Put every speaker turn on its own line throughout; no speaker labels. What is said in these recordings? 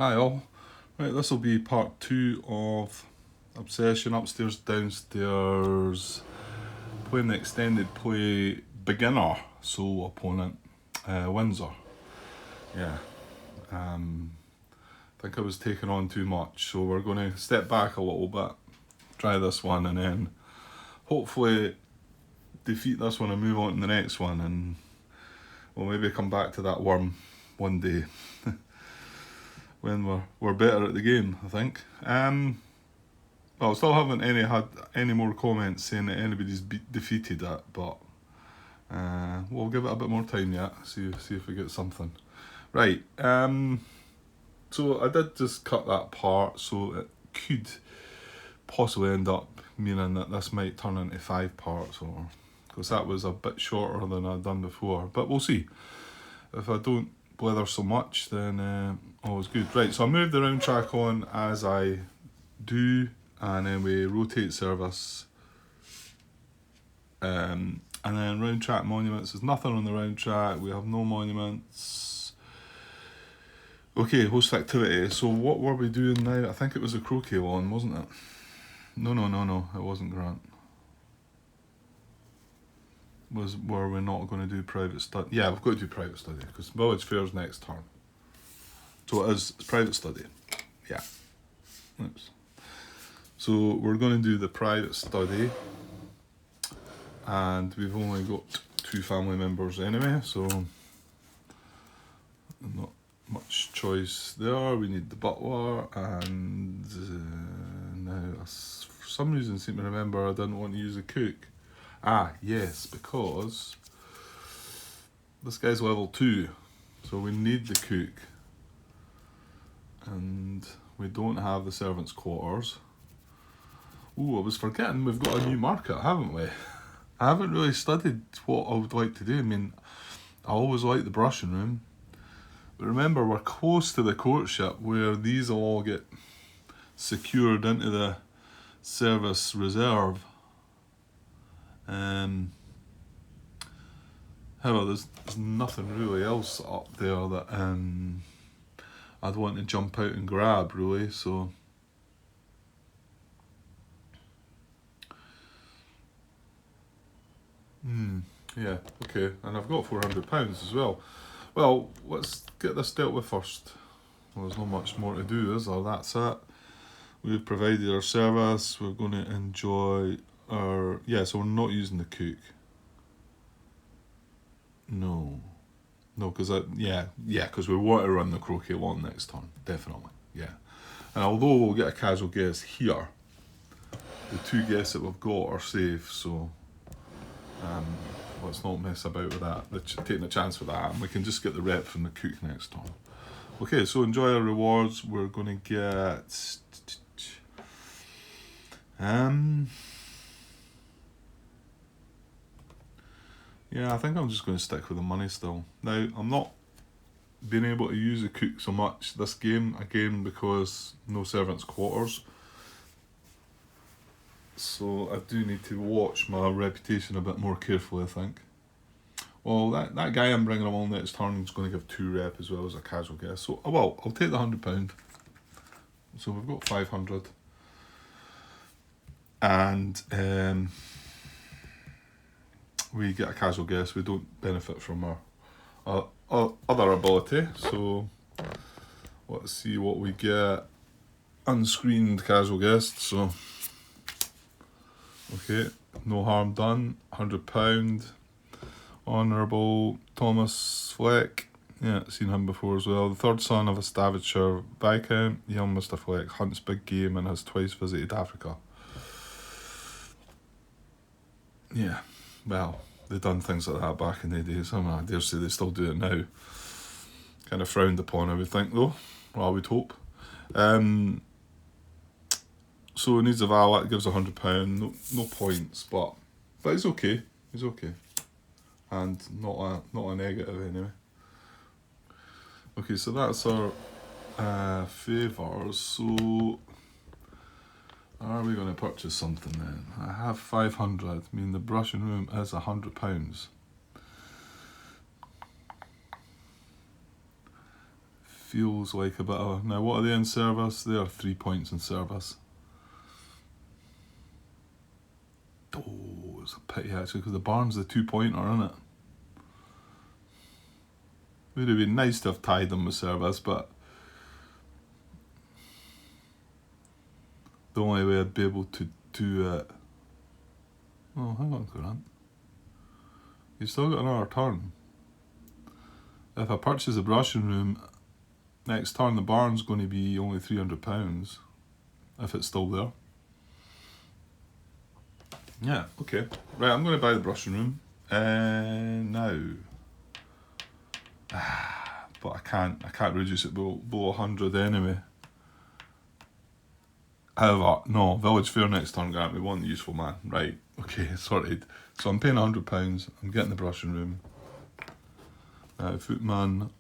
Hi all. Right, this will be part 2 of Obsession Upstairs Downstairs, playing the extended play beginner sole opponent, Windsor. Yeah, I think I was taking on too much, so we're going to step back a little bit, try this one, and then hopefully defeat this one and move on to the next one, and we'll maybe come back to that worm one day. When we're better at the game, I think. Well, still haven't had any more comments saying that anybody's defeated it, but we'll give it a bit more time yet. See if we get something. Right. So I did just cut that part, so it could possibly end up meaning that this might turn into 5 parts, or because that was a bit shorter than I'd done before. But we'll see. If I don't blether so much, then all's good. Right, so I moved the round track on as I do, and then we rotate service, and then round track monuments. There's nothing on the round track, we have no monuments. Okay, host activity. So what were we doing now? I think it was a Croquet Lawn, wasn't it? No, it wasn't Grant. Were we not going to do private study? Yeah, we've got to do private study, because Village Fair's next turn. So it's private study. Yeah. Oops. So we're going to do the private study, and we've only got 2 family members anyway, so not much choice there. We need the butler, and now for some reason I seem to remember I didn't want to use a cook. Ah, yes, because this guy's level 2, so we need the cook. And we don't have the servants' quarters. Ooh, I was forgetting we've got a new market, haven't we? I haven't really studied what I would like to do. I mean, I always like the brushing room. But remember, we're close to the courtship where these will all get secured into the service reserve. However, there's nothing really else up there that I'd want to jump out and grab, really, so yeah, okay, and I've got £400 as well. Well, let's get this dealt with first. Well, there's not much more to do, is there? That's it. We've provided our service, we're going to enjoy our... Yeah, so we're not using the cook. No, because because we want to run the Croquet Lawn next turn, definitely, yeah. And although we'll get a casual guest here, the 2 guests that we've got are safe, so let's not mess about with that, taking a chance for that, and we can just get the rep from the cook next turn. Okay, so enjoy our rewards. We're going to get... Yeah, I think I'm just going to stick with the money still. Now, I'm not being able to use the cook so much this game, again, because no servants' quarters. So I do need to watch my reputation a bit more carefully, I think. Well, that guy I'm bringing along next turn is going to give 2 rep as well as a casual guest. So, well, I'll take the £100. So we've got 500. And we get a casual guest. We don't benefit from our other ability. So let's see what we get. Unscreened casual guest. So okay, no harm done. £100. Honourable Thomas Fleck. Yeah, seen him before as well. The 3rd son of a Staffordshire Viscount. Young Mr. Fleck hunts big game and has twice visited Africa. Yeah, well, they've done things like that back in the days. I dare say they still do it now. Kind of frowned upon, I would think, though. Well, I would hope. So he needs a valet, gives £100. No points, but he's okay. He's okay. And not a negative anyway. Okay, so that's our favours. So are we going to purchase something then? I have 500. I mean, the brushing room is £100. feels like a bit of... Now, what are they in service? They are 3 points in service. Oh, it's a pity actually, because the barn's the 2-pointer, isn't it? Would have been nice to have tied them with service, but the only way I'd be able to do it... Oh, hang on, Grant. You've still got another turn. If I purchase a brushing room, next turn the barn's going to be only £300, if it's still there. Yeah, okay. Right, I'm going to buy the brushing room. Now. But I can't reduce it below 100 anyway. However, no, Village Fair next turn, Grant, we want the useful man. Right, okay, sorted. So I'm paying £100, I'm getting the brushing room. Footmen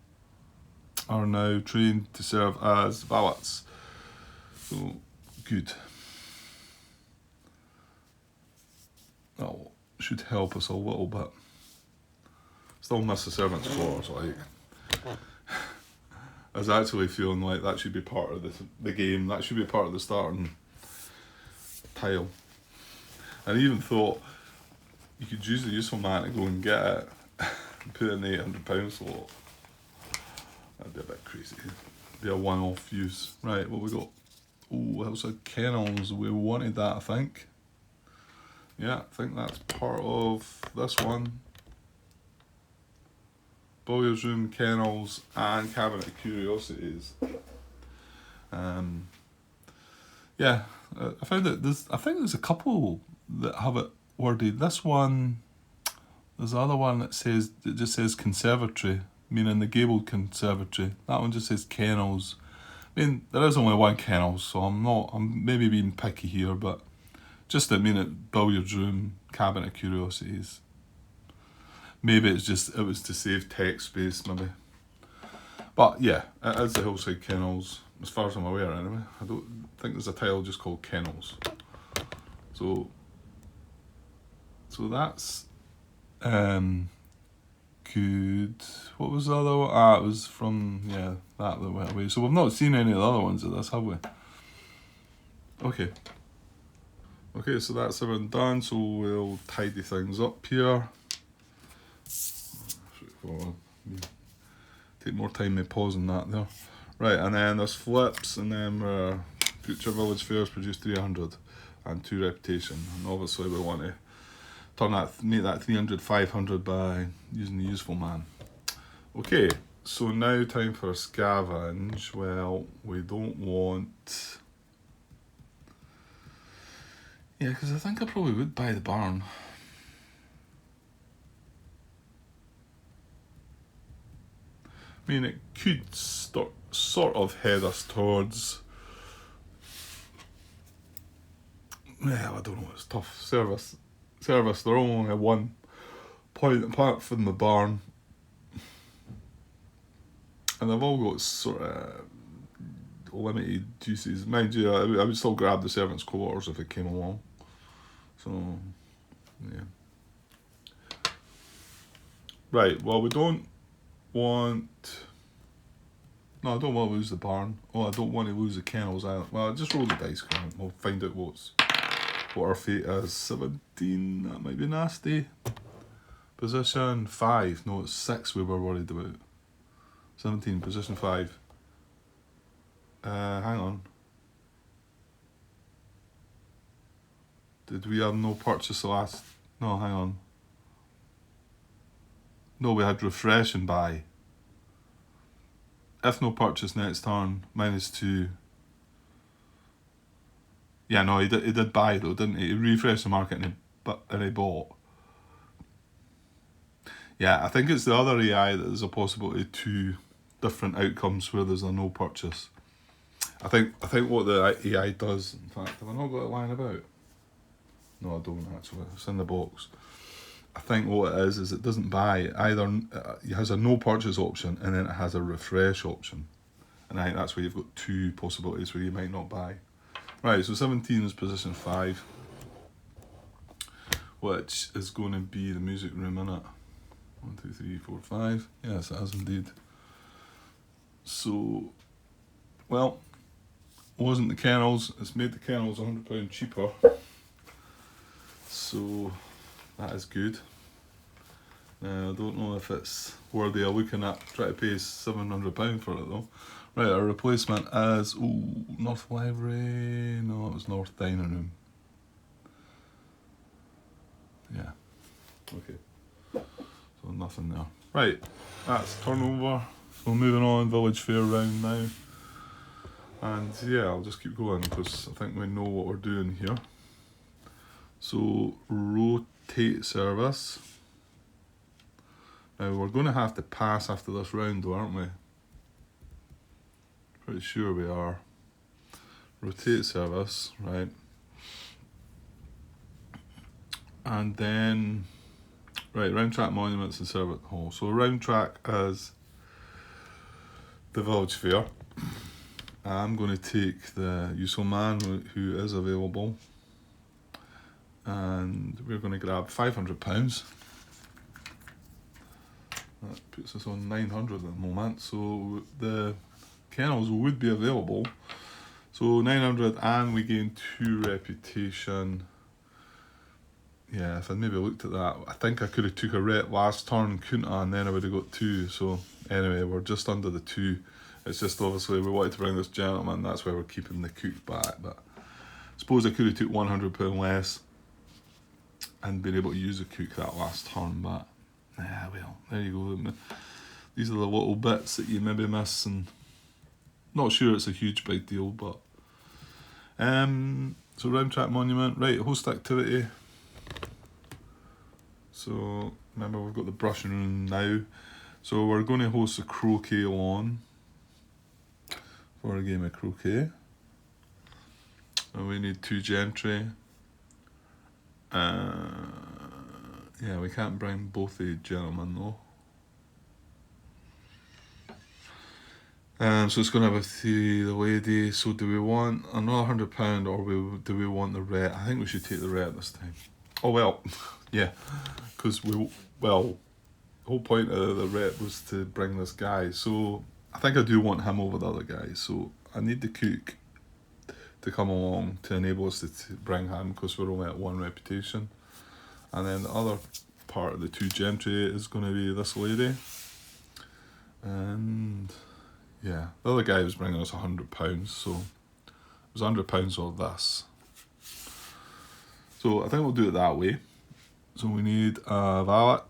are now trained to serve as valets. So, good. That should help us a little bit. Still miss the servants' quarters, like. I was actually feeling like that should be part of the game. That should be part of the starting tile. And I even thought you could use the useful man to go and get it and put it in the £800 slot. That'd be a bit crazy. Be a one-off use. Right, what we got? Oh, House of Kennels. We wanted that, I think. Yeah, I think that's part of this one. Billiards room, kennels, and cabinet of curiosities. Yeah, I found that I think there's a couple that have it worded. This one, there's another one that just says conservatory, meaning the gabled conservatory. That one just says kennels. I mean, there is only one kennel, so I'm maybe being picky here, but just to mean it, billiards room, cabinet of curiosities. Maybe it was to save text space, maybe. But yeah, it is the Hillside Kennels, as far as I'm aware anyway. I don't think there's a tile just called Kennels. So that's good. What was the other one? It was from, that went away. So we've not seen any of the other ones of this, have we? Okay, so that's everything done, so we'll tidy things up here. Take more time by pausing that there. Right, and then there's flips, and then future village fairs produce 300 and 2 reputation. And obviously we want to make that 300, 500 by using the useful man. Okay, so now time for a scavenge. Well, we don't want... Yeah, because I think I probably would buy the barn. I mean, it could sort of head us towards... Yeah, I don't know, it's tough. Service, they're only at 1 point apart from the barn. And they've all got sort of limited uses. Mind you, I would still grab the servants' quarters if it came along. So, yeah. Right, well, we don't want... No, I don't want to lose the barn. Oh, I don't want to lose the kennels either. Well, just roll the dice, Grant. We'll find out what our fate is. 17, that might be nasty. Position 5. No, it's 6 we were worried about. 17, position 5. Hang on. Did we have no purchase the last... No, hang on. No, we had refresh and buy. If no purchase next turn, -2. Yeah, no, he did buy though, didn't he? He refreshed the market and he bought. Yeah, I think it's the other AI that there's a possibility of 2 different outcomes where there's a no purchase. I think what the AI does, in fact, have I not got it lying about? No, I don't actually. It's in the box. I think what it is it doesn't buy. Either it has a no purchase option and then it has a refresh option. And I think that's where you've got 2 possibilities where you might not buy. Right, so 17 is position 5. Which is going to be the music room, innit? 1, 2, 3, 4, 5. Yes, it is indeed. So, well, wasn't the kennels. It's made the kennels £100 cheaper. So that is good. Now, I don't know if it's worthy of looking at. Try to pay £700 for it though. Right, our replacement is North Library. No, it was North Dining Room. Yeah. Okay. So nothing there. Right, that's turnover. So moving on, Village Fair round now. And yeah, I'll just keep going because I think we know what we're doing here. So rotate service. Now we're going to have to pass after this round though, aren't we? Pretty sure we are. Rotate service, right. And then, right, round track monuments and Servant Hall. So round track is the Village Fair. I'm going to take the useful man who is available, and we're going to grab £500. That puts us on 900 at the moment. So the kennels would be available. So 900, and we gain 2 reputation. Yeah, if I maybe looked at that, I think I could have took a rep last turn, couldn't I? And then I would have got 2. So anyway, we're just under the 2. It's just obviously we wanted to bring this gentleman, that's why we're keeping the cook back. But I suppose I could have took £100 less and been able to use the cook that last turn, but well, there you go. These are the little bits that you maybe miss, and not sure it's a huge big deal, but so round track monument, right, host activity. So remember we've got the brushing room now. So we're going to host a Croquet Lawn for a game of croquet. And we need 2 gentry. Yeah, we can't bring both the gentlemen though. So it's going to have the lady. So do we want another £100 or do we want the ret? I think we should take the ret this time. Oh well, yeah, because the whole point of the ret was to bring this guy. So I think I do want him over the other guy. So I need the cook to come along to enable us to bring him, because we're only at 1 reputation. And then the other part of the 2 gentry is going to be this lady. And yeah, the other guy was bringing us £100, so it was £100 of this. So I think we'll do it that way. So we need a valet,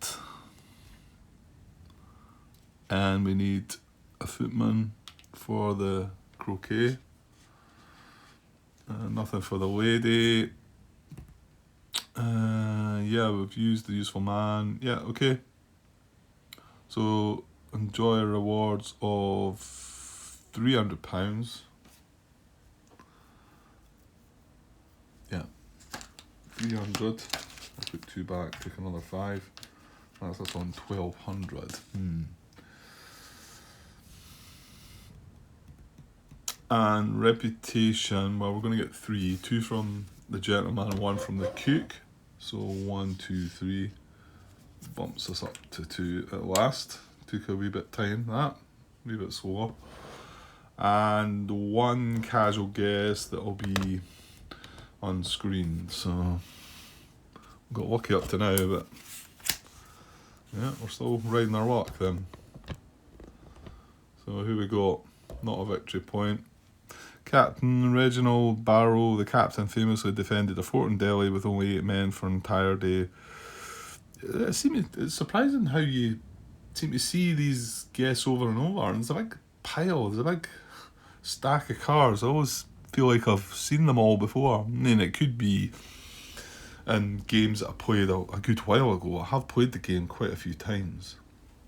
and we need a footman for the croquet. Nothing for the lady. Yeah, we've used the useful man. Yeah, okay. So enjoy rewards of £300. Yeah, 300. I'll put 2 back, take another 5. That's us on 1200. And reputation, well, we're going to get 3. 2 from the gentleman and 1 from the cook. So 1, 2, 3. Bumps us up to 2 at last. Took a wee bit of time, that. A wee bit slower. And 1 casual guest that'll be on screen. So got lucky up to now, but yeah, we're still riding our luck then. So who we got? Not a victory point. Captain Reginald Barrow, the captain, famously defended a fort in Delhi with only 8 men for an entire day. It's surprising how you seem to see these guests over and over, and there's a big pile, there's a big stack of cards. I always feel like I've seen them all before. I mean, it could be in games that I played a good while ago. I have played the game quite a few times.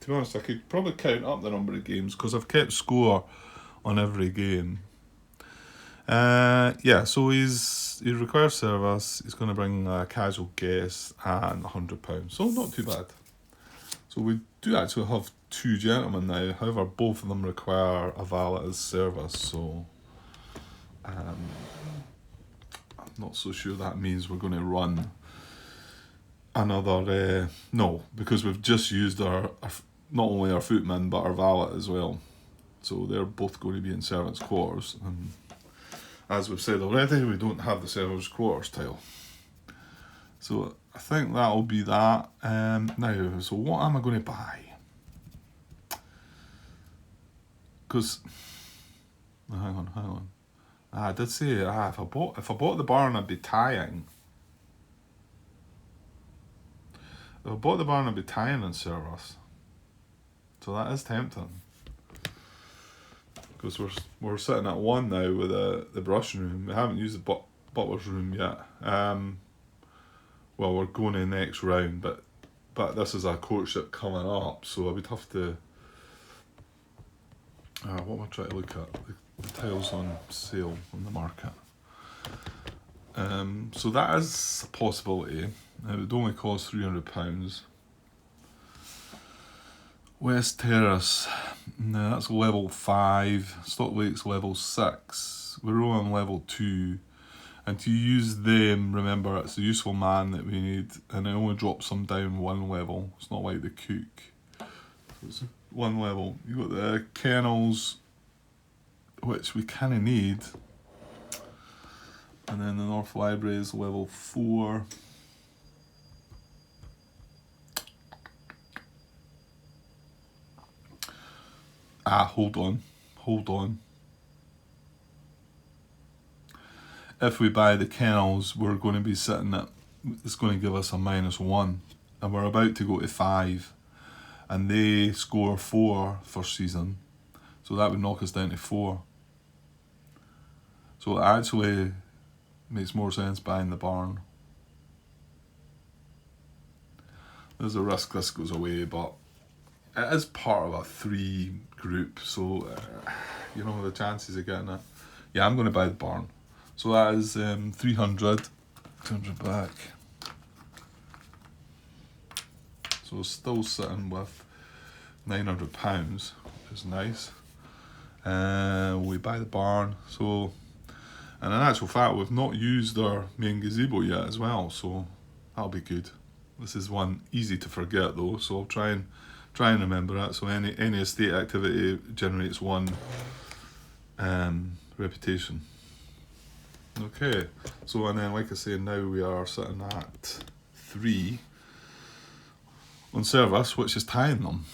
To be honest, I could probably count up the number of games because I've kept score on every game. Yeah, so he requires service. He's going to bring a casual guest and £100. So not too bad. So we do actually have 2 gentlemen now. However, both of them require a valet as service. So I'm not so sure that means we're going to run another. No, because we've just used our not only our footman but our valet as well. So they're both going to be in servants' quarters. And as we've said already, we don't have the servants' quarters tile. So I think that'll be that. Now, so what am I going to buy? Because, hang on. I did say if I bought the barn, I'd be tying. If I bought the barn, I'd be tying in service. So that is tempting. Because we're sitting at 1 now with the brush room. We haven't used the butler's room yet. Well, we're going in next round, but this is a courtship coming up, so I would have to. What am I trying to look at? The tiles on sale on the market. So that is a possibility. It would only cost £300. West Terrace, no, that's level 5. Stock Lake's level 6. We're all on level 2. And to use them, remember, it's a useful man that we need, and it only drops them down 1 level. It's not like the cook. So it's 1 level. You've got the kennels, which we kind of need. And then the North Library is level 4. Hold on. If we buy the kennels, we're going to be sitting at, it's going to give us a -1. And we're about to go to 5. And they score 4 first season. So that would knock us down to 4. So it actually makes more sense buying the barn. There's a risk this goes away, but it is part of a 3 group, so you know the chances of getting it. Yeah, I'm going to buy the barn. So that is 300 back. So still sitting with £900, which is nice. We buy the barn. So, and in actual fact, we've not used our main gazebo yet as well, so that'll be good. This is one easy to forget though, so I'll try and remember that. So any estate activity generates 1 reputation. Okay, so and then like I say, now we are sitting at 3 on service, which is tying them.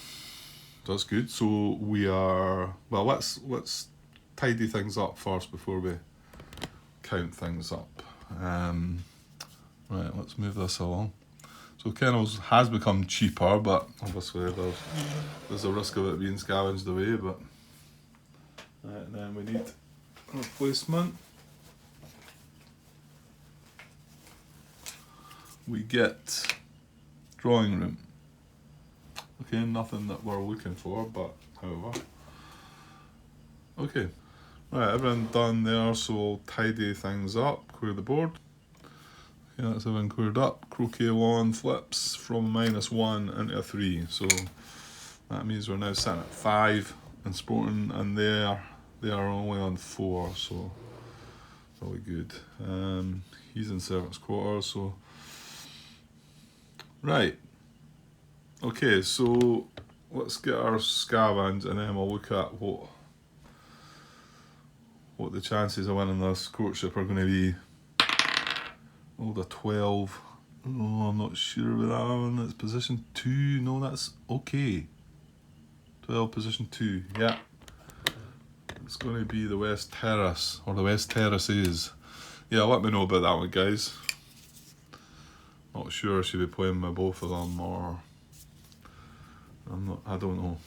So that's good. So we are, well, let's tidy things up first before we count things up. Right, let's move this along. So kennels has become cheaper, but obviously there's a risk of it being scavenged away. But right, and then we need a replacement. We get drawing room. Okay, nothing that we're looking for, but however. Okay, right, everything done there, so we'll tidy things up, clear the board. Okay, that's everything cleared up. Croquet Lawn flips from -1 into a 3, so that means we're now sitting at 5 in sporting, and they are only on 4, so really good. He's in servants' quarters, so right. Okay, so let's get our scavenge, and then we'll look at what the chances of winning this courtship are going to be. Oh, the 12. Oh, I'm not sure about that one. It's position 2. No, that's okay. 12, position 2. Yeah. It's going to be the West Terrace, or the West Terraces. Yeah, let me know about that one, guys. Not sure I should be playing with both of them, or I don't know.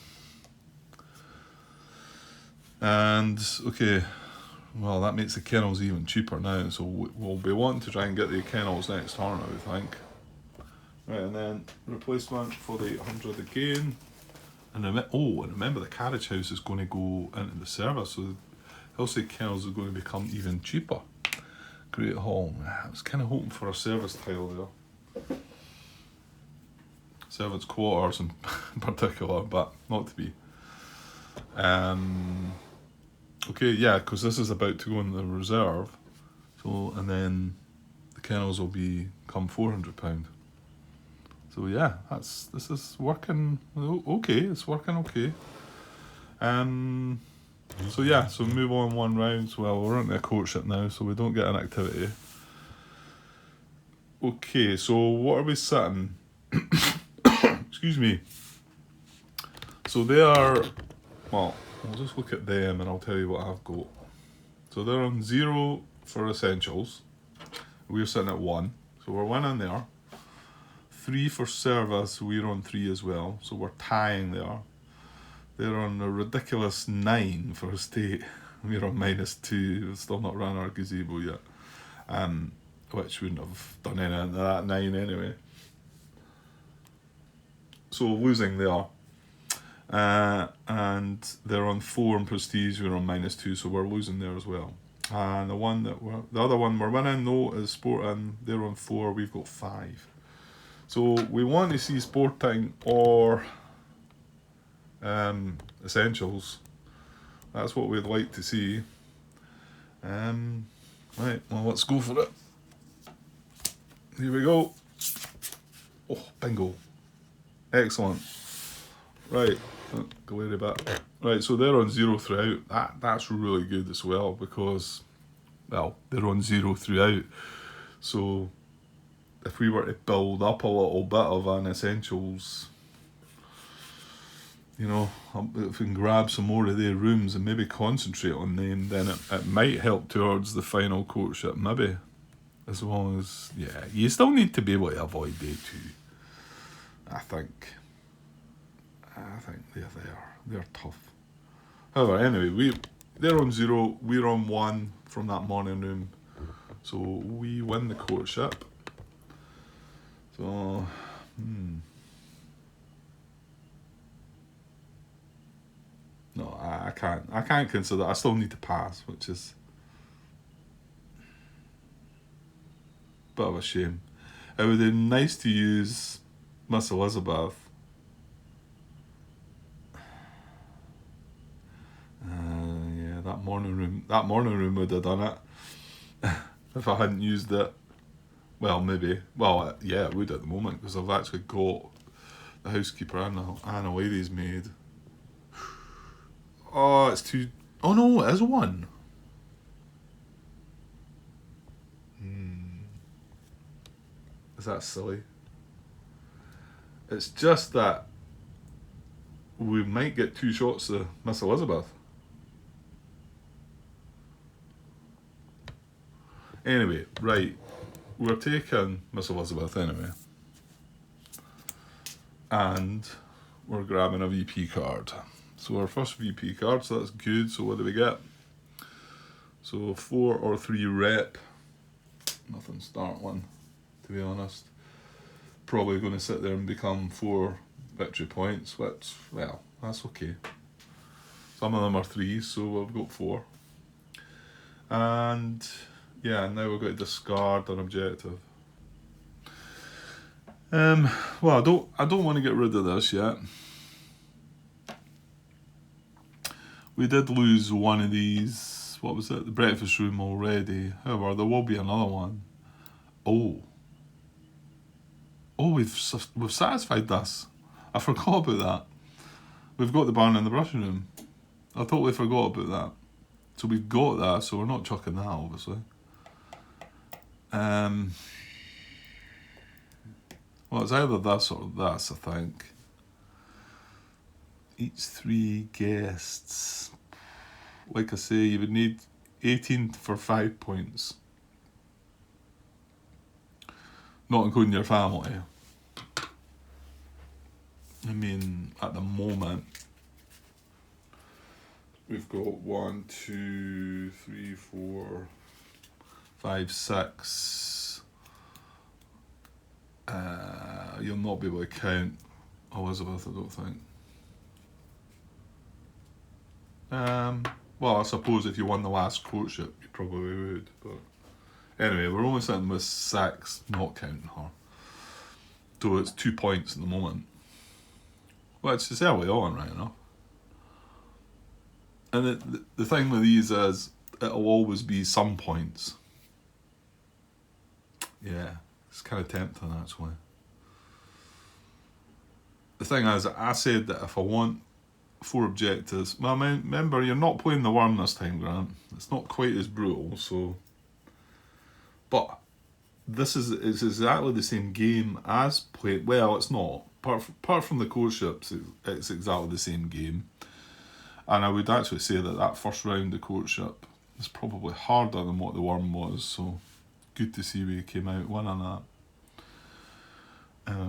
And okay, well, that makes the kennels even cheaper now, so we'll be wanting to try and get the kennels next turn, I would think. Right, and then replacement for the 100 again. And remember the carriage house is going to go into the service, so Hillside Kennels is going to become even cheaper. Great Hall. I was kind of hoping for a service tile there. Servants' quarters in particular, but not to be. Okay, yeah, because this is about to go in the reserve. So, and then the kennels will become £400. So yeah, this is working okay. It's working okay. So yeah, so move on one round. So well, we're into a courtship now, so we don't get an activity. Okay, so what are we sitting? Excuse me. So they are, well, I'll just look at them and I'll tell you what I've got. So they're on 0 for essentials. We're sitting at 1. So we're winning there. 3 for service, we're on 3 as well. So we're tying there. They're on a ridiculous 9 for estate. We're on -2. We've still not run our gazebo yet. Which wouldn't have done anything to that 9 anyway. So losing there. And they're on 4 in prestige, we're on -2, so we're losing there as well. And the other one we're winning though is sporting. They're on 4, we've got 5. So we want to see sporting or essentials. That's what we'd like to see. Right, well, let's go for it. Here we go. Oh, bingo. Excellent. Right, glary bit. Right, so they're on 0 throughout. That's really good as well because, well, they're on 0 throughout. So if we were to build up a little bit of an essentials, you know, if we can grab some more of their rooms and maybe concentrate on them, then it might help towards the final courtship, maybe. As long as, yeah, you still need to be able to avoid day 2. I think they're there. They're tough. However, anyway, they're on 0, we're on 1 from that morning room. So we win the courtship. So, no, I can't consider. I still need to pass, which is a bit of a shame. It would be nice to use Miss Elizabeth. Yeah, that morning room would have done it. If I hadn't used it. Well, maybe. Well, yeah, it would at the moment because I've actually got the housekeeper and a lady's maid. Oh, it's 2. Oh no, it is 1. Is that silly? It's just that we might get 2 shots of Miss Elizabeth. Anyway, right. We're taking Miss Elizabeth anyway. And we're grabbing a VP card. So our first VP card, so that's good. So what do we get? So 4 or 3 rep. Nothing startling, to be honest. Probably going to sit there and become 4 victory points, which, well, that's okay. Some of them are 3s, so we've got 4. And yeah, now we've got to discard an objective. Well, I don't want to get rid of this yet. We did lose one of these. What was it? The breakfast room already. However, there will be another one. Oh, we've satisfied this. I forgot about that. We've got the barn and the brushing room. I totally forgot about that. So we've got that, so we're not chucking that, obviously. Well, it's either this or this, I think. Each 3 guests. Like I say, you would need 18 for 5 points. Not including your family. I mean, at the moment, we've got 1, 2, 3, 4, 5, 6. You'll not be able to count Elizabeth, I don't think. Well, I suppose if you won the last courtship, you probably would. But anyway, we're only sitting with 6, not counting her. So it's 2 points at the moment. Well, it's early on, right enough. And the thing with these is, it'll always be some points. Yeah, it's kind of tempting, actually. The thing is, I said that if I want 4 objectives. Well, remember, you're not playing the worm this time, Grant. It's not quite as brutal, so... But it's exactly the same game as playing... Well, it's not. Apart from the courtships, it's exactly the same game. And I would actually say that first round, the courtship, is probably harder than what the worm was, so good to see we came out winning that.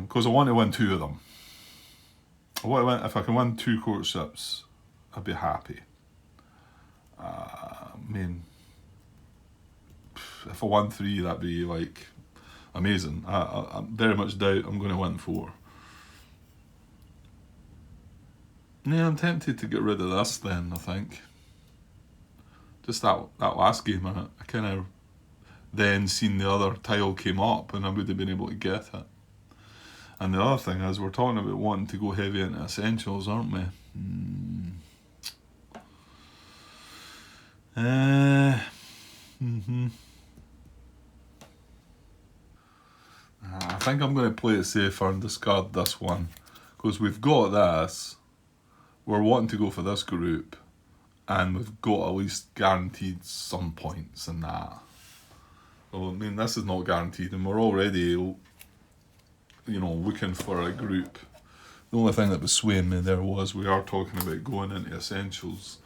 Because I want to win 2 of them. If I can win 2 courtships, I'd be happy. I mean, if I won 3, that'd be like amazing. I very much doubt I'm going to win 4. Yeah, I'm tempted to get rid of this then, I think. Just that last game, I kind of then seen the other tile came up and I would have been able to get it. And the other thing is, we're talking about wanting to go heavy into essentials, aren't we? I think I'm going to play it safer and discard this one. Because we've got this, we're wanting to go for this group, and we've got at least guaranteed some points in that. Well, I mean, this is not guaranteed, and we're already, looking for a group. The only thing that was swaying me there was we are talking about going into essentials.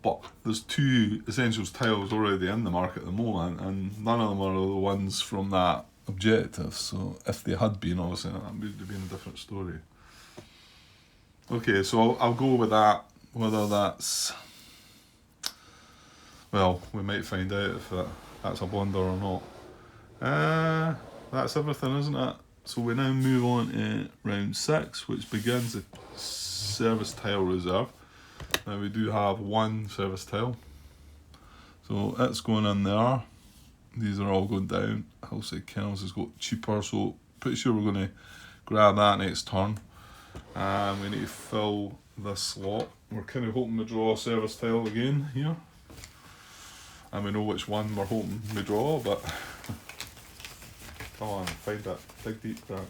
But there's 2 essentials tiles already in the market at the moment, and none of them are the ones from that objective. So if they had been, obviously, that would have been a different story. Okay, so I'll go with that. Whether that's... Well, we might find out if that's a blunder or not. That's everything, isn't it? So we now move on to round 6, which begins the service tile reserve. Now we do have 1 service tile. So it's going in there. These are all going down. Hillside Kennels has got cheaper, so pretty sure we're going to grab that next turn. And we need to fill this slot. We're kind of hoping to draw a service tile again here. And we know which one we're hoping we draw, but come on, find it. Dig deep, right?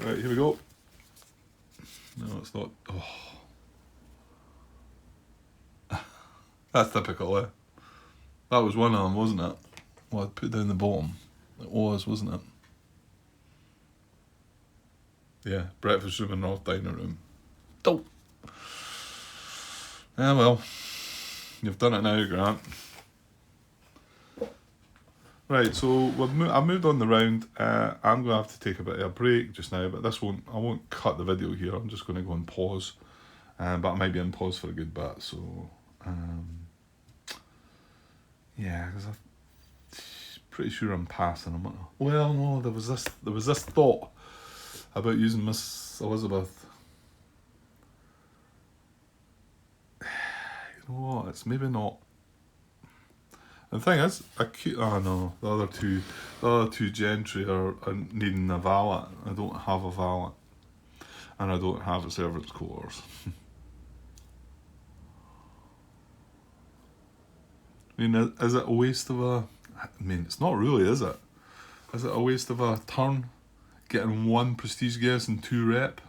Right, here we go. No, it's not. Oh. That's typical, eh? That was one of them, wasn't it? Well, I'd put down the bottom. It was, wasn't it? Yeah, breakfast room and north dining room. Dope. Yeah, well, you've done it now, Grant. Right, so I've moved on the round. I'm going to have to take a bit of a break just now, but I won't cut the video here. I'm just going to go and pause. But I might be in pause for a good bit, so... yeah, because I'm pretty sure I'm passing them. Well, no, there was this thought about using Miss Elizabeth. You know what? It's maybe not. And the thing is, the other two gentry are needing a valet. I don't have a valet, and I don't have a servants' quarters. I mean, is it a waste of a... I mean, it's not really, is it? Is it a waste of a turn? Getting 1 prestige guess and 2 rep?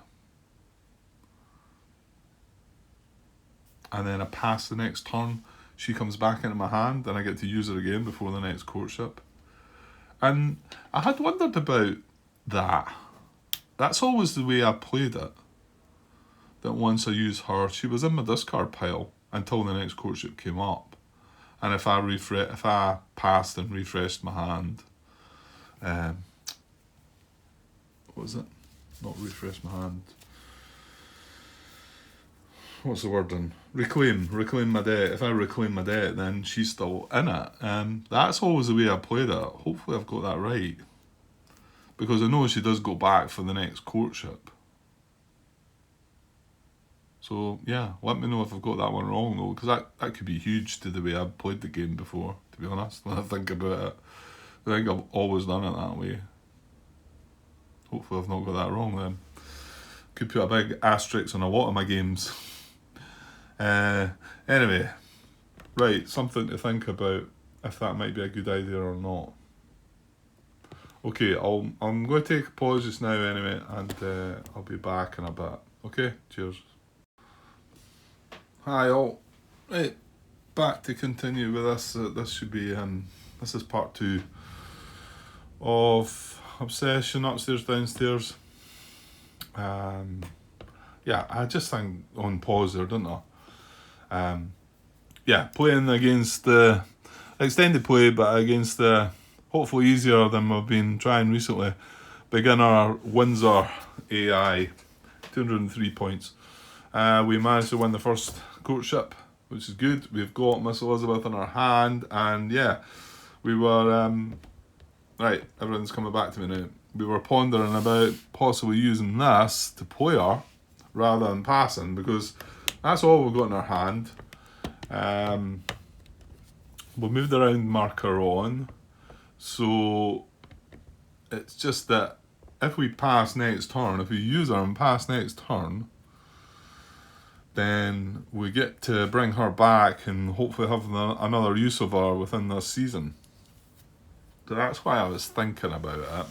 And then I pass the next turn. She comes back into my hand and I get to use her again before the next courtship. And I had wondered about that. That's always the way I played it. That once I used her, she was in my discard pile until the next courtship came up. And if I passed and refreshed my hand, what was it? Not refresh my hand. What's the word in? Reclaim my debt. If I reclaim my debt, then she's still in it. That's always the way I played it. Hopefully I've got that right. Because I know she does go back for the next courtship. So, yeah, let me know if I've got that one wrong, though, because that could be huge to the way I've played the game before, to be honest, when I think about it. I think I've always done it that way. Hopefully I've not got that wrong, then. Could put a big asterisk on a lot of my games. Anyway, right, something to think about, if that might be a good idea or not. Okay, I'm going to take a pause just now anyway, and I'll be back in a bit. Okay, cheers. Hi all. Right, back to continue with this. This should be this is part 2 of Obsession Upstairs Downstairs. Yeah, I just think on pause there, didn't I? Yeah, playing against the extended play, but against the hopefully easier than we've been trying recently. Beginner Windsor AI, 203 points. We managed to win the first courtship, which is good. We've got Miss Elizabeth in our hand, and yeah, we were right. Everything's coming back to me now. We were pondering about possibly using this to play her rather than passing, because that's all we've got in our hand. We moved around marker on, so it's just that if we pass next turn, if we use her and pass next turn, then we get to bring her back and hopefully have another use of her within this season. So that's why I was thinking about it.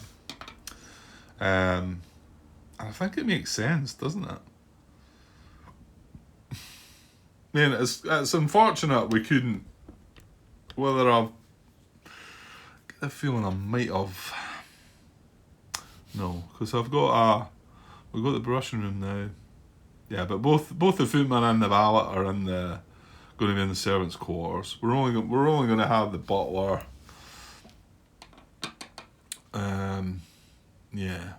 And I think it makes sense, doesn't it? I mean, it's unfortunate we couldn't. Whether I've got a feeling I might have. No, because we've got the brushing room now. Yeah, but both the footman and the valet are going to be in the servants' quarters. We're only going to have the butler. Yeah.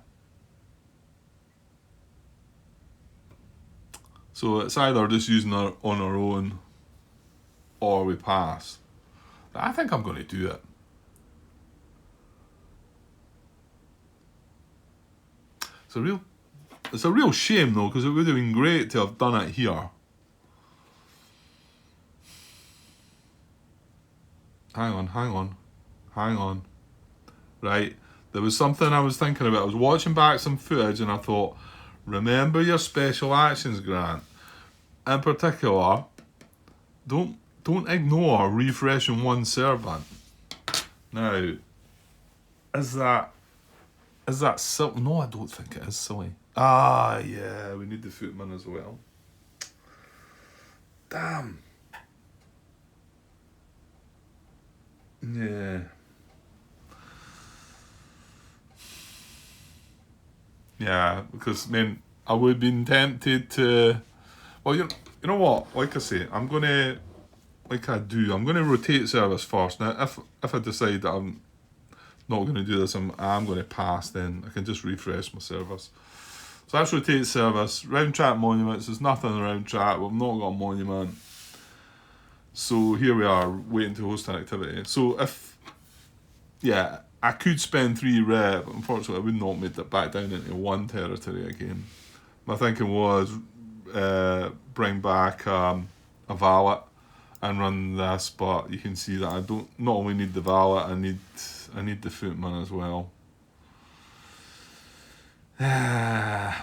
So it's either just using her on our own, or we pass. I think I'm going to do it. It's a real shame though, because it would have been great to have done it here. Hang on. Right, there was something I was thinking about. I was watching back some footage and I thought, remember your special actions, Grant. In particular, don't ignore refreshing one servant. Now, is that silly? No, I don't think it is silly. Ah, yeah, we need the footman as well. Damn. Yeah. Yeah, because I would have been tempted to. Well, you know what? Like I say, I'm gonna rotate service first. Now, if I decide that I'm not going to do this, I'm going to pass, then I can just refresh my service. So that's rotate service. Round track monuments, there's nothing around track, we've not got a monument. So here we are, waiting to host an activity. So I could spend 3 rep, but unfortunately I would not make that back down into 1 territory again. My thinking was bring back a valet and run this, but you can see that I don't not only need the valet, I need the footman as well. Yeah.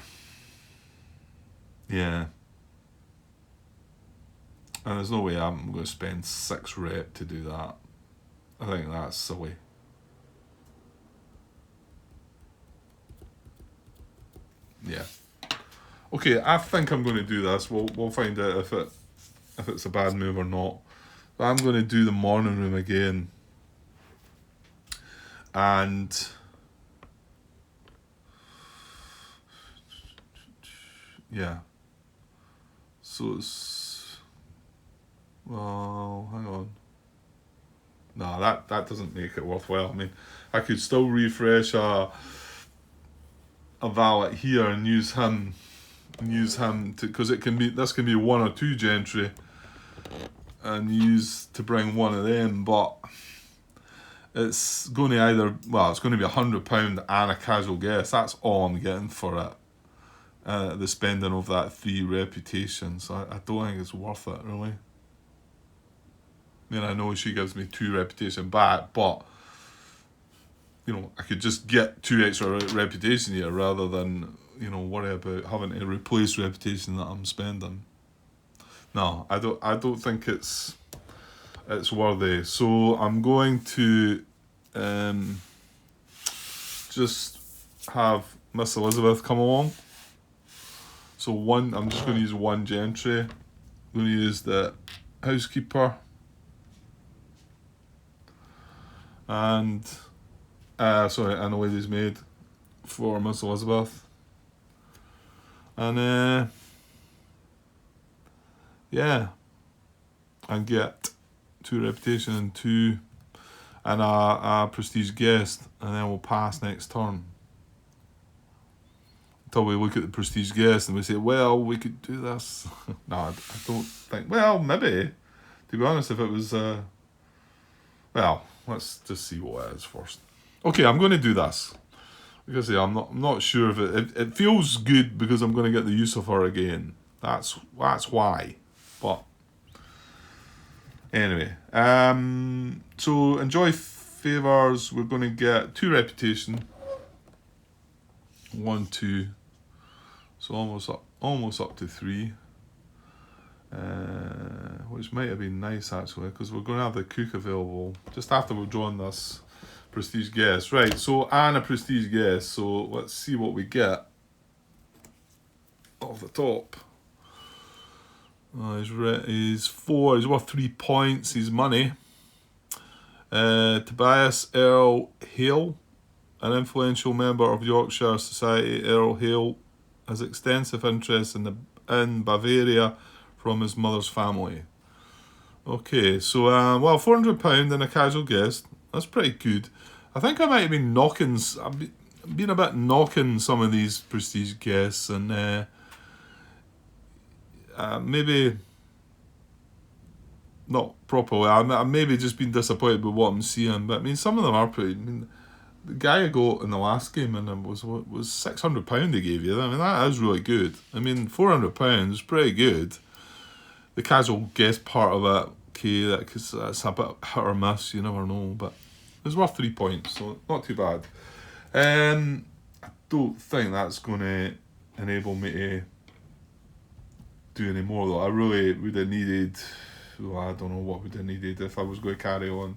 And there's no way I'm going to spend 6 rep to do that. I think that's silly. Yeah. Okay, I think I'm going to do this. We'll find out if it's a bad move or not. But I'm going to do the morning room again. And yeah. So it's, well, hang on. No, that doesn't make it worthwhile. I mean, I could still refresh a valet here and use him to, because this can be 1 or 2 gentry and use to bring one of them, but it's going to it's going to be £100 and a casual guest. That's all I'm getting for it. The spending of that 3 reputation, so I don't think it's worth it, really. I mean, I know she gives me 2 reputation back, but I could just get 2 extra reputation here rather than worry about having to replace reputation that I'm spending. No, I don't think it's worthy. So I'm going to just have Miss Elizabeth come along. So I'm just going to use 1 gentry. going to use the housekeeper and and the lady's maid for Miss Elizabeth. And yeah, and get 2 reputation and 2 and a prestige guest, and then we'll pass next turn. Until we look at the prestige guest and we say, well, we could do this. No, I don't think. Well, maybe. To be honest, if it was, well, let's just see what it is first. Okay, I'm going to do this. Like I say, I'm not sure if it feels good because I'm going to get the use of her again. That's why. But anyway, so enjoy favours. We're going to get 2 reputation. 1, 2. So almost up to 3. Which might have been nice actually, because we're going to have the cook available just after we've drawn this prestige guest. Right, so and a prestige guest. So let's see what we get off the top. He's 4. He's worth 3 points. He's money. Tobias Earl Hale, an influential member of Yorkshire society. Earl Hale has extensive interest in Bavaria from his mother's family. Okay, so well, £400 and a casual guest. That's pretty good. I think I might have been knocking. I've been a bit knocking some of these prestige guests, and maybe not properly. I maybe just been disappointed with what I'm seeing, but I mean, some of them are pretty. I mean, the guy I got in the last game and it was £600 they gave you. I mean, that is really good. I mean, £400 is pretty good. The casual guest part of it, okay, because that's a bit hit or miss. You never know, but it's worth 3 points, so not too bad. I don't think that's going to enable me to do any more though. I really would have needed. Well, I don't know what would have needed if I was going to carry on.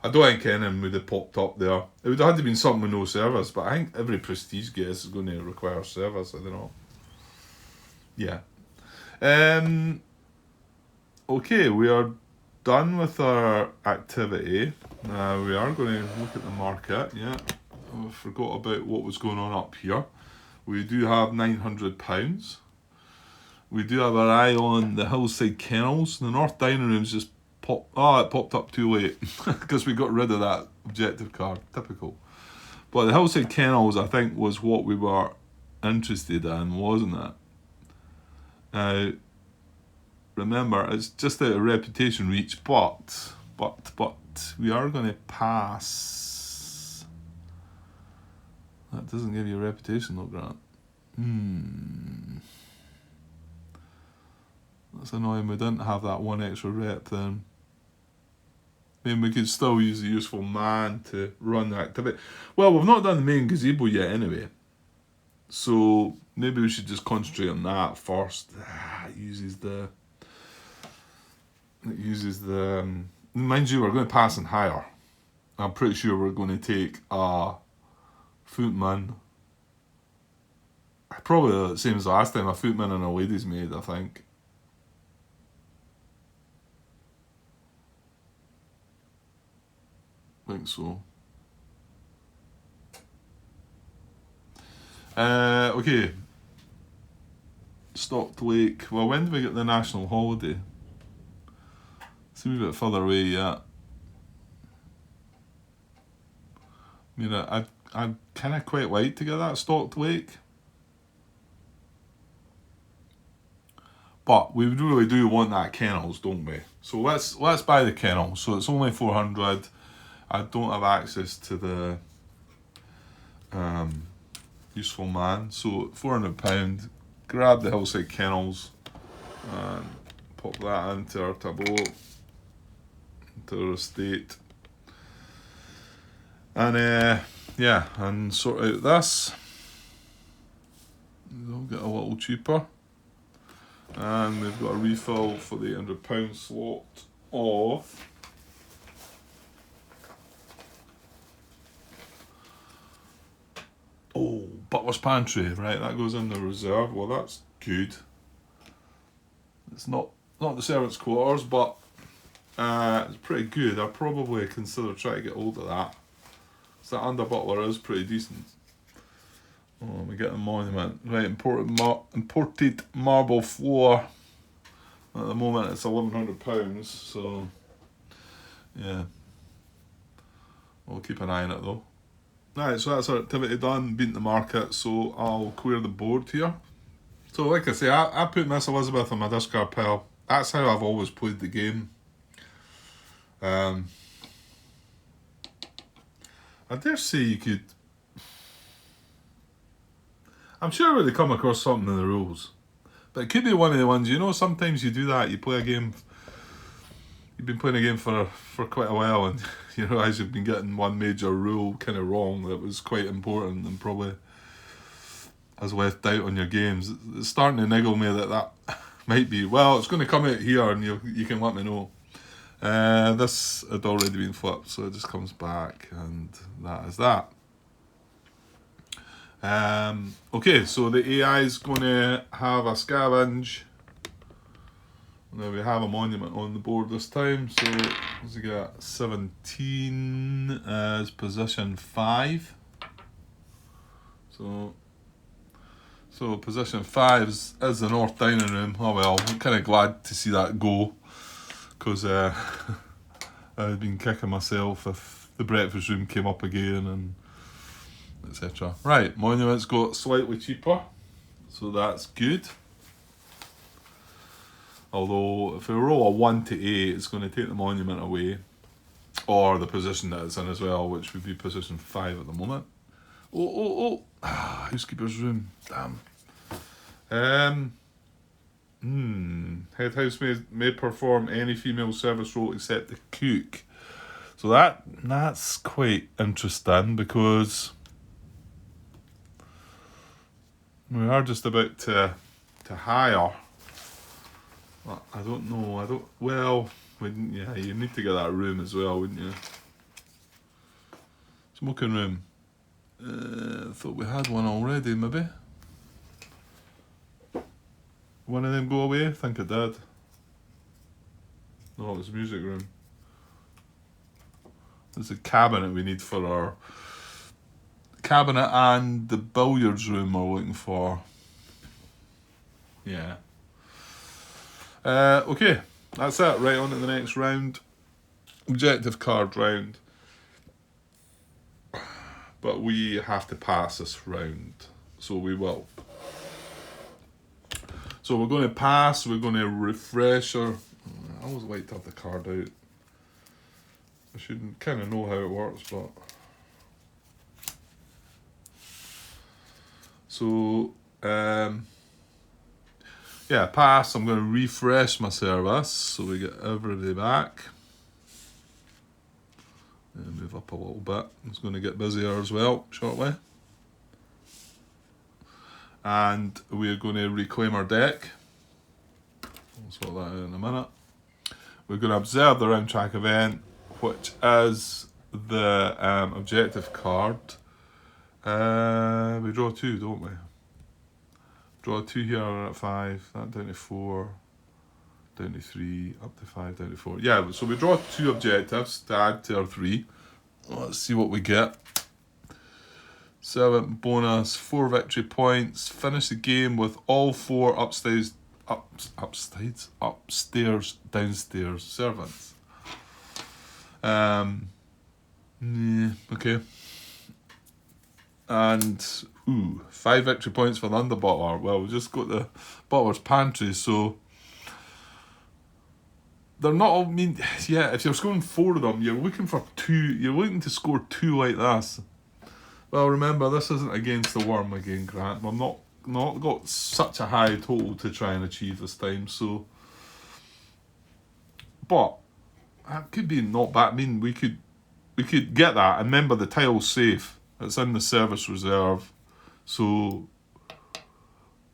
I don't think Kennan would have popped up there. It would have had to been something with no service, but I think every prestige guest is going to require service. I don't know. Yeah. Okay, we are done with our activity. Now we are going to look at the market. Yeah, I forgot about what was going on up here. We do have £900. We do have our eye on the Hillside Kennels. The North Dining Room's just popped. Oh, it popped up too late because we got rid of that objective card. Typical. But the Hillside Kennels, I think, was what we were interested in, wasn't it? Now, remember, it's just out of reputation reach, but we are going to pass. That doesn't give you a reputation though, Grant. That's annoying. We didn't have that 1 extra rep then. I mean, we could still use the useful man to run the activity. Well, we've not done the main gazebo yet anyway. So maybe we should just concentrate on that first. It uses the... mind you, we're going to pass and higher. I'm pretty sure we're going to take a footman. Probably the same as last time, a footman and a lady's maid, I think. I think so. Okay. Stocked Lake. Well, when do we get the national holiday? It's a wee bit further away yet. I mean, I'd kind of quite like to get that Stocked Lake. But we really do want that kennels, don't we? So let's buy the kennels. So it's only 400. I don't have access to the useful man. So £400. Grab the Hillside Kennels and pop that into our tableau, into our estate. And yeah, and sort out this. They'll get a little cheaper. And we've got a refill for the £100 slot of Butler's Pantry, right? That goes in the reserve. Well, that's good. It's not not the servants' quarters, but it's pretty good. I'd probably consider trying to get hold of that. So that under butler is pretty decent. Oh, we get a monument. Right, imported marble floor. At the moment it's £1,100, so yeah. We'll keep an eye on it though. Right, so that's our activity done, been to the market, so I'll clear the board here. So like I say, I put Miss Elizabeth on my discard pile. That's how I've always played the game. I dare say you could... I'm sure we'd come across something in the rules. But it could be one of the ones, you know, sometimes you do that, you play a game... You've been playing a game for quite a while and you realise you've been getting one major rule kind of wrong that was quite important and probably has left out on your games. It's starting to niggle me that might be, well, it's going to come out here and you can let me know. This had already been flipped, so it just comes back and that is that. Okay, so the AI is going to have a scavenge. Now we have a monument on the board this time, so we got 17 as position 5. So position 5 is the North Dining Room. Oh well, I'm kind of glad to see that go, because I've been kicking myself if the breakfast room came up again and etc. Right, monument's got slightly cheaper, so that's good. Although, if we roll a 1 to 8, it's going to take the monument away. Or the position that it's in as well, which would be position 5 at the moment. Oh. Housekeeper's room. Damn. Head housemaid may perform any female service role except the cook. So that's quite interesting, because we are just about to hire... I don't know, well, yeah, you need to get that room as well, wouldn't you? Smoking room. I thought we had one already, maybe. One of them go away? I think it did. No, it was music room. There's a cabinet we need for our... Cabinet and the billiards room we're looking for. Yeah. Okay, that's it. Right, on to the next round. Objective card round. But we have to pass this round, so we will. So we're going to pass, we're going to refresh our... I always like to have the card out. I should kind of know how it works, but... So, yeah, pass. I'm going to refresh my service so we get everybody back. And move up a little bit. It's going to get busier as well shortly. And we're going to reclaim our deck. I'll sort that out in a minute. We're going to observe the round track event, which is the objective card. We draw 2, don't we? Draw 2 here at 5, that down to 4, down to 3, up to 5, down to 4. Yeah, so we draw 2 objectives to add to our 3. Let's see what we get. 7 bonus, 4 victory points. Finish the game with all 4 upstairs, downstairs servants. Yeah, okay. And 5 victory points for the under butler. Well, we just got the butler's pantry, so they're not all mean. Yeah, if you're scoring 4 of them, you're looking for 2. You're looking to score 2 like this. Well, remember, this isn't against the worm again, Grant. We've not got such a high total to try and achieve this time, so. But that could be not bad. I mean, we could get that. And remember, the tile's safe. It's in the service reserve, so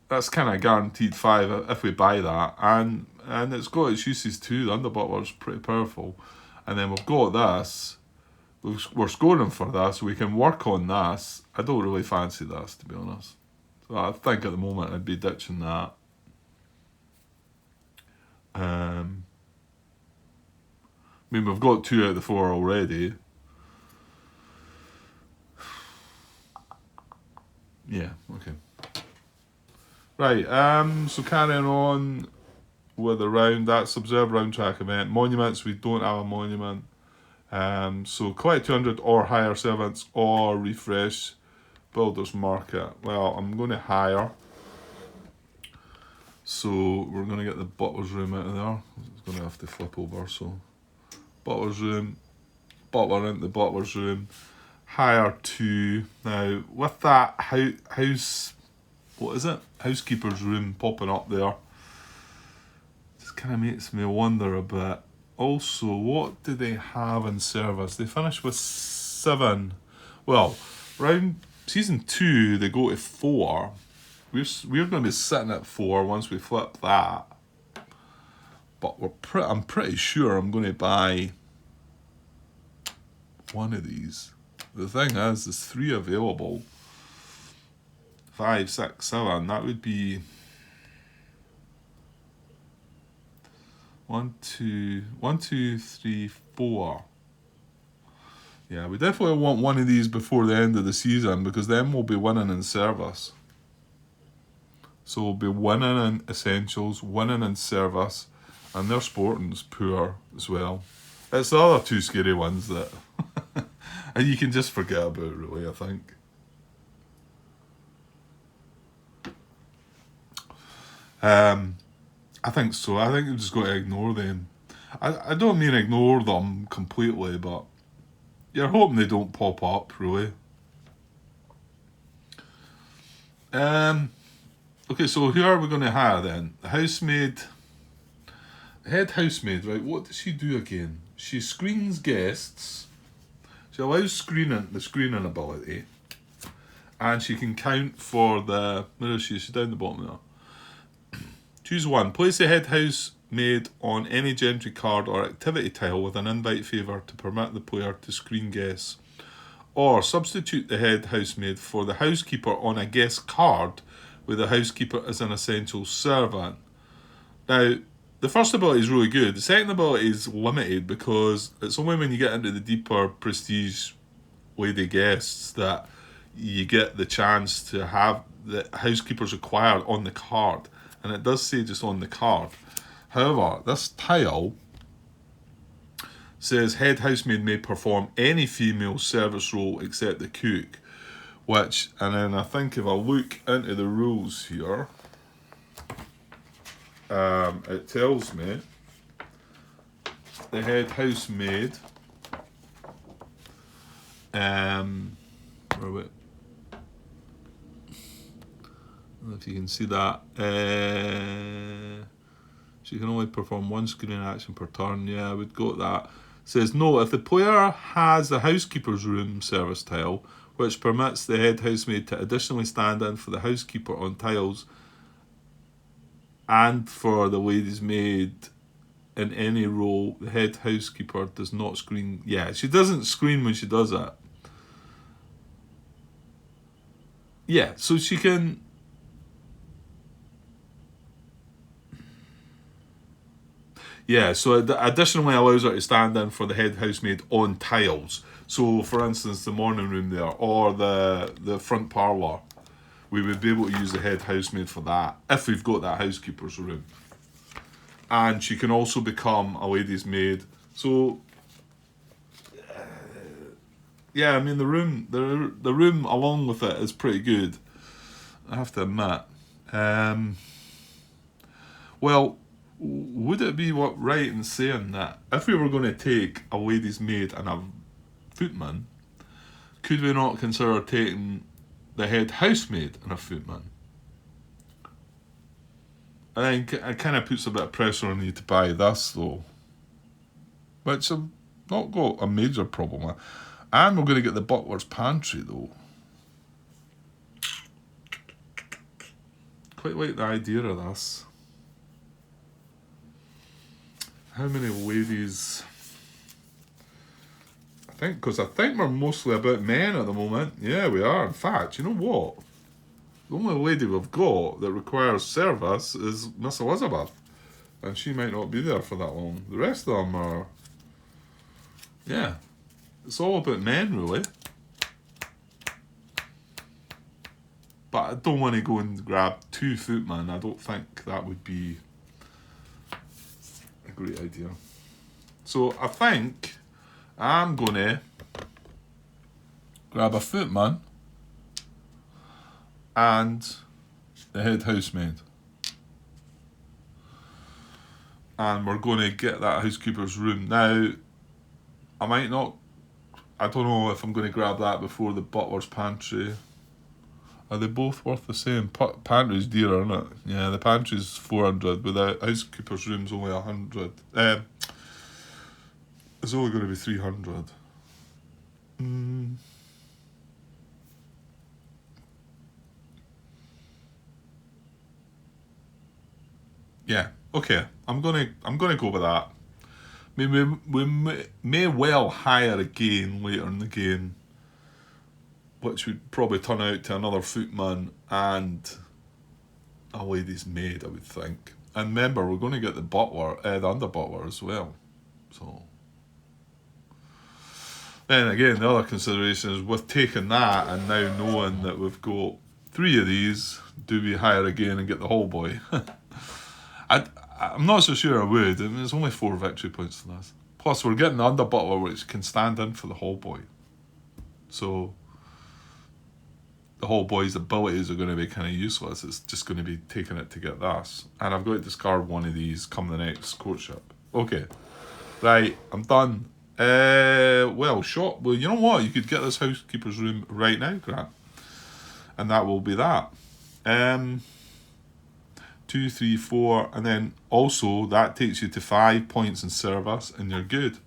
that's kind of guaranteed 5 if we buy that. And it's got its uses too. The under butler's pretty powerful. And then we've got this. We're scoring for this. We can work on this. I don't really fancy this, to be honest. So I think at the moment I'd be ditching that. I mean, we've got 2 out of the 4 already. Yeah, okay. Right, so carrying on with the round, that's observe round track event. Monuments, we don't have a monument. So collect 200 or hire servants or refresh builder's market. Well, I'm going to hire. So we're going to get the butler's room out of there. It's going to have to flip over, so butler's room, butler into the butler's room, hire 2. Now with that house, what is it? Housekeeper's room popping up there. Just kind of makes me wonder a bit. Also, what do they have in service? They finish with 7. Well, round season 2 they go to 4. We're going to be sitting at 4 once we flip that. But I'm pretty sure I'm going to buy one of these. The thing is, there's 3 available. 5, 6, 7. That would be 1, 2, 3, 4. Yeah, we definitely want one of these before the end of the season, because then we'll be winning in service. So we'll be winning in essentials, winning in service, and their sporting's poor as well. It's the other 2 scary ones that and you can just forget about, really, I think. I think so. I think you've just got to ignore them. I don't mean ignore them completely, but you're hoping they don't pop up, really. Okay, so who are we going to hire then? The housemaid. The head housemaid, right? What does she do again? She screens guests. She allows the screening ability. And she can count for the... Where is she? She's down the bottom there. Choose 1. Place the head housemaid on any gentry card or activity tile with an invite favour to permit the player to screen guests. Or substitute the head housemaid for the housekeeper on a guest card where the housekeeper is an essential servant. Now, the first ability is really good. The second ability is limited because it's only when you get into the deeper prestige lady guests that you get the chance to have the housekeepers required on the card. And it does say just on the card. However, this tile says head housemaid may perform any female service role except the cook. Which, and then I think if I look into the rules here, it tells me the head housemaid, where are we? I don't know if you can see that. She can only perform 1 screening action per turn. Yeah, I would go at that. It says, no, if the player has the housekeeper's room service tile, which permits the head housemaid to additionally stand in for the housekeeper on tiles and for the lady's maid in any role, the head housekeeper does not screen. Yeah, she doesn't screen when she does it. Yeah, so she can... Yeah, so it additionally allows her to stand in for the head housemaid on tiles. So, for instance, the morning room there, or the front parlour, we would be able to use the head housemaid for that, if we've got that housekeeper's room. And she can also become a lady's maid. So, yeah, I mean, the room along with it is pretty good, I have to admit. Well, would it be right in saying that if we were going to take a lady's maid and a footman, could we not consider taking the head housemaid and a footman? I think it kind of puts a bit of pressure on you to buy this, though, which I've not got a major problem with. And we're going to get the butler's pantry, though. Quite like the idea of this. How many ladies? I think we're mostly about men at the moment. Yeah, we are. In fact, you know what? The only lady we've got that requires service is Miss Elizabeth. And she might not be there for that long. The rest of them are... Yeah. It's all about men, really. But I don't want to go and grab 2 footmen. I don't think that would be a great idea. So I think I'm going to grab a footman and the head housemaid. And we're going to get that housekeeper's room. Now, I might not... I don't know if I'm going to grab that before the butler's pantry. Are they both worth the same? Pantry's dearer, isn't it? Yeah, the pantry's 400, but the housekeeper's room's only 100. It's only going to be 300. Yeah, okay. I'm gonna go with that. I mean, we may well hire again later in the game, which would probably turn out to another footman and a lady's maid, I would think. And remember, we're going to get the butler, the under butler as well. So then again, the other consideration is with taking that and now knowing that we've got 3 of these, do we hire again and get the hall boy? I'm not so sure I would. I mean, it's only 4 victory points for this. Plus, we're getting the under butler, which can stand in for the hall boy. So the hall boy's abilities are going to be kind of useless. It's just going to be taking it to get this. And I've got to discard one of these come the next courtship. Okay. Right, I'm done. Well, you know what? You could get this housekeeper's room right now, Grant. And that will be that. 2, 3, 4, and then also that takes you to 5 points in service, and you're good.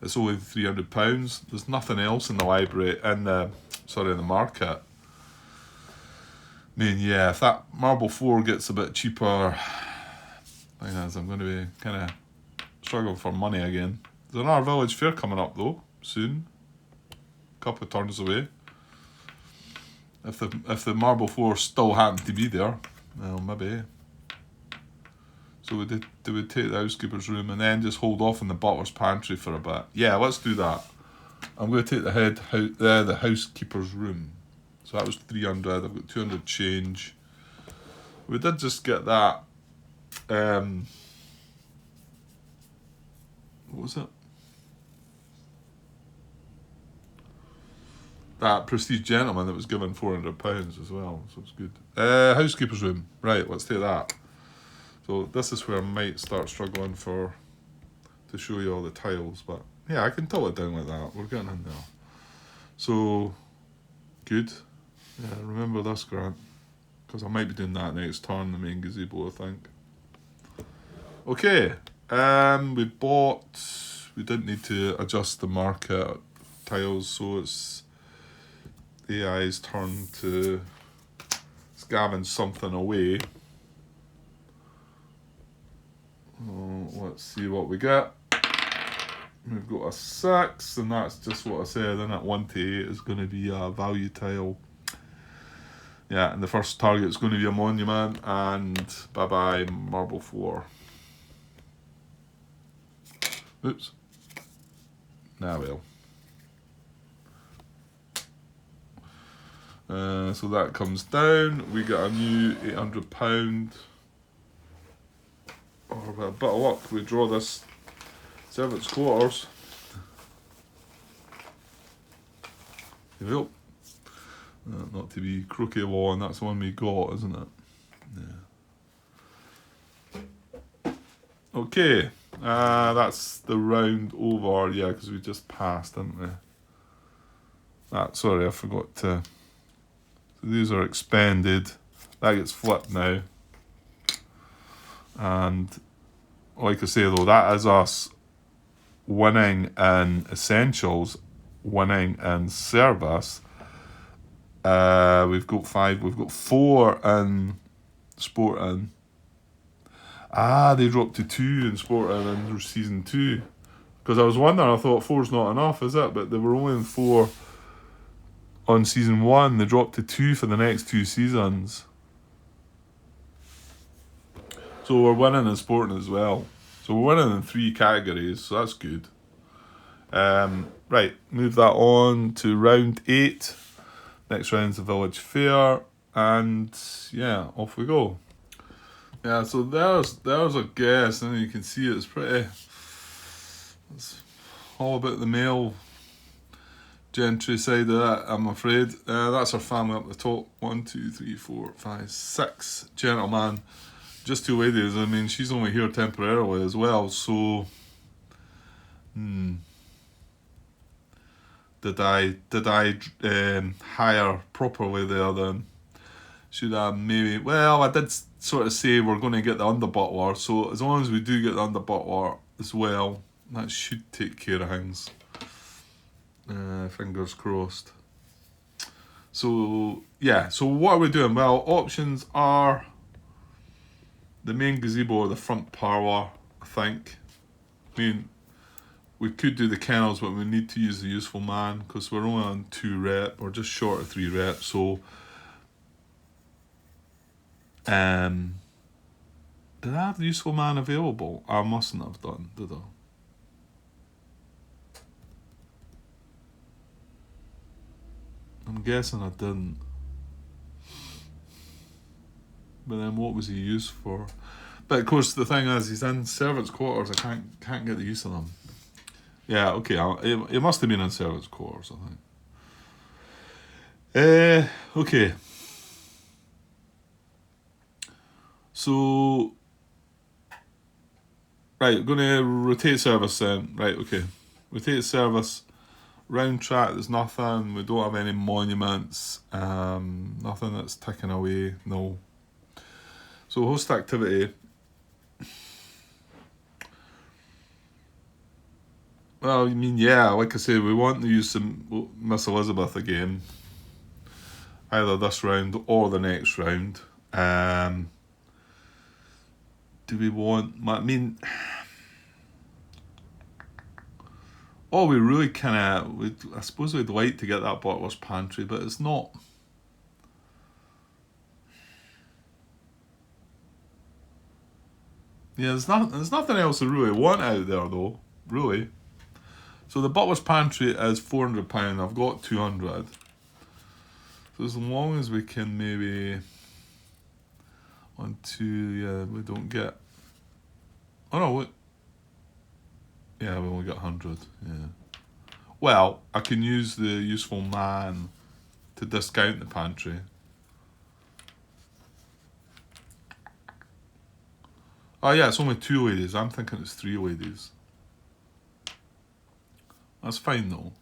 It's only £300. There's nothing else in the library, in the market. I mean, yeah, if that marble 4 gets a bit cheaper, thing is, I'm going to be kind of struggling for money again. There's another village fair coming up though soon. A couple of turns away. If the marble 4 still happen to be there. Well, maybe. So they would take the housekeeper's room and then just hold off in the butler's pantry for a bit. Yeah, let's do that. I'm going to take the housekeeper's room. So that was 300. I've got 200 change. We did just get that. What was it? That prestige gentleman that was given £400 as well, so it's good. Housekeeper's room, right? Let's take that. So this is where I might start struggling to show you all the tiles, but yeah, I can tilt it down like that. We're getting in there. So good. Yeah, remember this, Grant, because I might be doing that next turn. The main gazebo, I think. Okay. We didn't need to adjust the market tiles, so it's AI's turn to scavenge something away. Let's see what we get. We've got a 6, and that's just what I said, and at 1 to 8 is going to be a value tile. Yeah, and the first target is going to be a monument, and bye-bye marble 4. Oops. Nah, well. So that comes down. We get a new £800. Or with a bit of luck, we draw this servants' quarters. Yep. Not to be Croquet Lawn, that's the one we got, isn't it? Yeah. Okay. That's the round over, yeah, because we just passed, didn't we? Sorry, I forgot to... So these are expended. That gets flipped now. And like I say though, that is us winning in essentials, winning in service. We've got 5, we've got 4 in sporting. They dropped to 2 in sporting in season 2. Because I was wondering, I thought 4's not enough, is it? But they were only in 4 on season 1. They dropped to 2 for the next 2 seasons. So we're winning in sporting as well. So we're winning in 3 categories, so that's good. Right, move that on to round 8. Next round's the village fair, and yeah, off we go. Yeah, so there's a guess, and you can see it's all about the male gentry side of that, I'm afraid. That's our family up the top. 1, 2, 3, 4, 5, 6 gentlemen. Just 2 ladies. I mean, she's only here temporarily as well, so did I hire properly there then? Should I maybe? Well, I did sort of say we're going to get the under butler, so as long as we do get the under butler as well, that should take care of things. Fingers crossed. So yeah, so what are we doing? Well, options are the main gazebo or the front parlour, I think. I mean, we could do the kennels, but we need to use the useful man because we're only on 2 rep, or just short of 3 reps. So, did I have the useful man available? I mustn't have done, did I? I'm guessing I didn't. But then what was he used for? But of course the thing is, he's in servants' quarters. I can't get the use of them. Yeah, okay. It must have been in servants' quarters, I think. Okay. So, right, going to rotate service then. Right, okay. Rotate service. Round track, there's nothing. We don't have any monuments. Nothing that's ticking away. No. So host activity. Well, I mean, yeah, like I say, we want to use some Miss Elizabeth again. Either this round or the next round. Do we want... I mean... Oh, we really kind of... I suppose we'd like to get that butler's pantry, but it's not... Yeah, there's nothing else to really want out there, though. Really. So the butler's pantry is £400. I've got 200. So as long as we can maybe... 1, 2, yeah, we don't get... Oh no, wait. Yeah, we only got 100, yeah. Well, I can use the useful man to discount the pantry. Oh yeah, it's only 2 ladies. I'm thinking it's 3 ladies. That's fine though.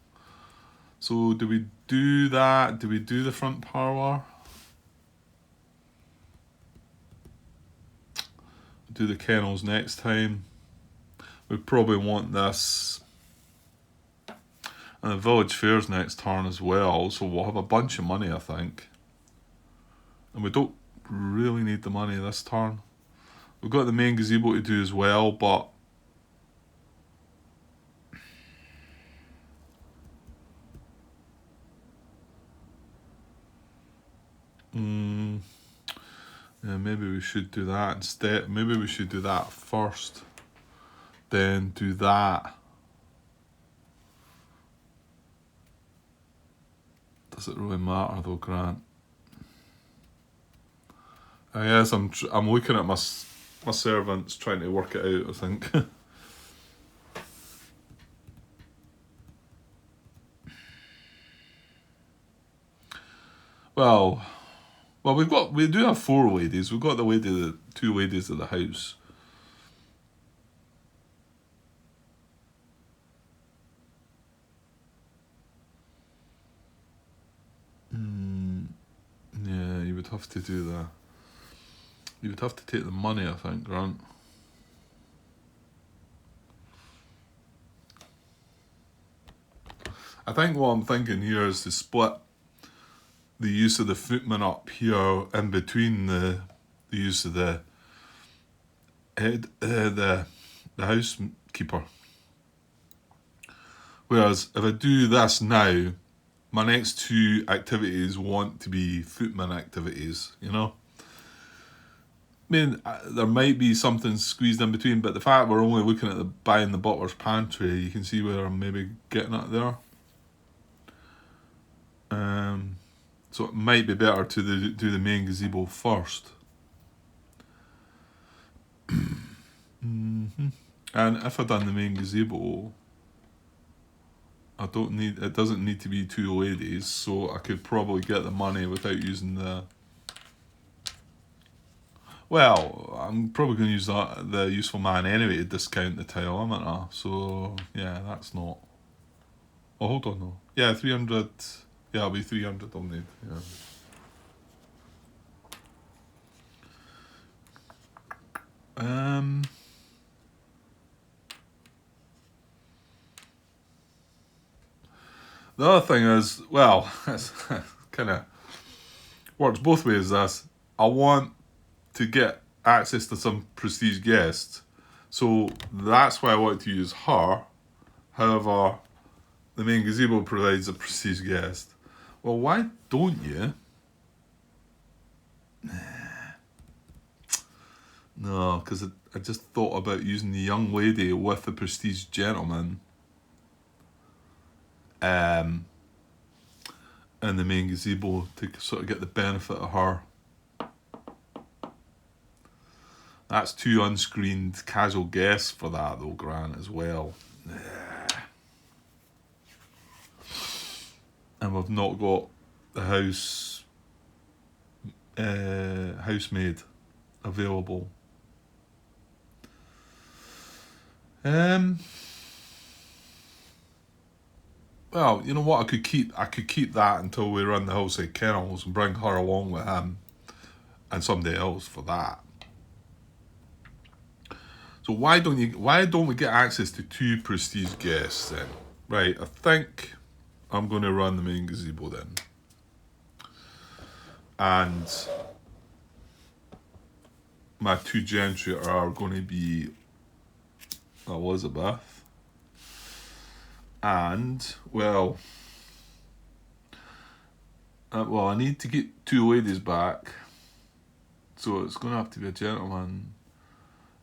So do we do that? Do we do the front parlour? Do the kennels next time. We probably want this. And the village fair's next turn as well, so we'll have a bunch of money, I think. And we don't really need the money this turn. We've got the main gazebo to do as well, but... yeah, maybe we should do that instead. Maybe we should do that first. Then do that. Does it really matter though, Grant? I guess I'm looking at my servants trying to work it out, I think. Well, we do have 4 ladies. We've got the 2 ladies of the house. Yeah, you would have to do that. You would have to take the money, I think, Grant. I think what I'm thinking here is to split the use of the footman up here in between the use of the housekeeper. Whereas if I do this now, my next 2 activities want to be footman activities, you know? mean, there might be something squeezed in between, but the fact we're only looking at the buying the butler's pantry, you can see where I'm maybe getting at there. So it might be better to do the main gazebo first. And if I've done the main gazebo, it doesn't need to be 2 ladies, so I could probably get the money without using the... Well, I'm probably going to use the useful man anyway to discount the tile, am I? So, yeah, that's not... Oh, hold on, though. Yeah, 300... Yeah, it'll be 300 I'll need, yeah. The other thing is, well, it's kind of works both ways. I want to get access to some prestige guests, so that's why I want to use her. However, the main gazebo provides a prestige guest. Well, why don't you? No, because I just thought about using the young lady with the prestige gentleman in the main gazebo to sort of get the benefit of her. That's 2 unscreened casual guests for that though, Grant, as well. And we've not got the housemaid available. Well, you know what? I could keep that until we run the Hillside Kennels and bring her along with him and somebody else for that. So why don't we get access to 2 prestige guests then? Right, I think I'm going to run the main gazebo then. And my 2 gentry are going to be Elizabeth and, well, I need to get 2 ladies back, so it's going to have to be a gentleman,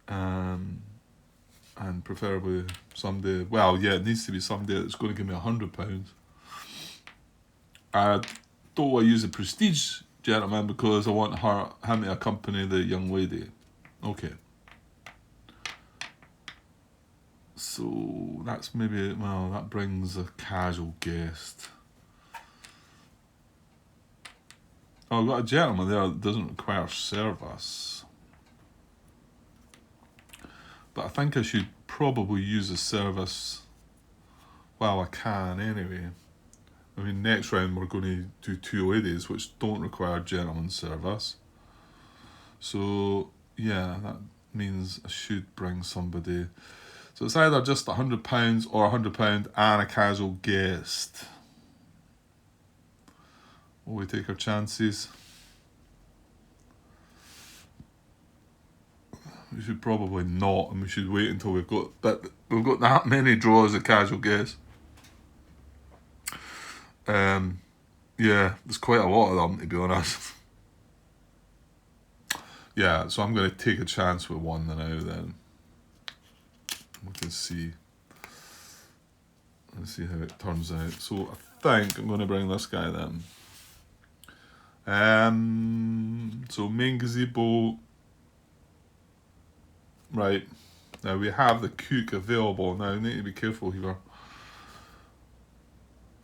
and preferably somebody. Well, yeah, it needs to be somebody that's going to give me £100. I don't want to use a prestige gentleman because I want him to accompany the young lady. Okay. So that's maybe, well, that brings a casual guest. Oh, I've got a gentleman there that doesn't require service. But I think I should probably use a service while I can anyway. I mean, next round we're going to do 2 ladies which don't require gentleman's service. So, yeah, that means I should bring somebody. So it's either just £100 or £100 and a casual guest. Will we take our chances? We should probably not, and we should wait until we've got that many draws of casual guests. Yeah, there's quite a lot of them, to be honest. Yeah, so I'm going to take a chance with one now then. We can see. Let's see how it turns out. So I think I'm going to bring this guy then. So main gazebo. Right. Now we have the cook available. Now I need to be careful here,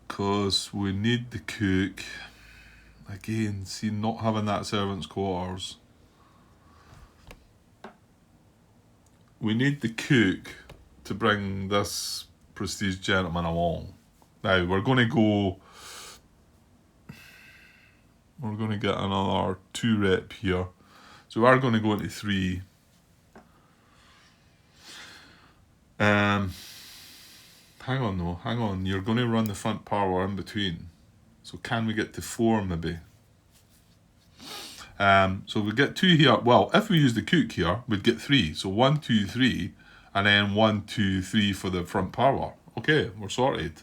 because we need the cook. Again, see, not having that servants' quarters. We need the cook to bring this prestige gentleman along. Now we're going to get another 2 rep here. So we are going to go into 3. Hang on, you're going to run the front parlour in between. So can we get to 4 maybe? So we get 2 here. Well, if we use the cook here, we'd get 3. So 1, 2, 3, and then 1, 2, 3 for the front parlour. Okay, we're sorted.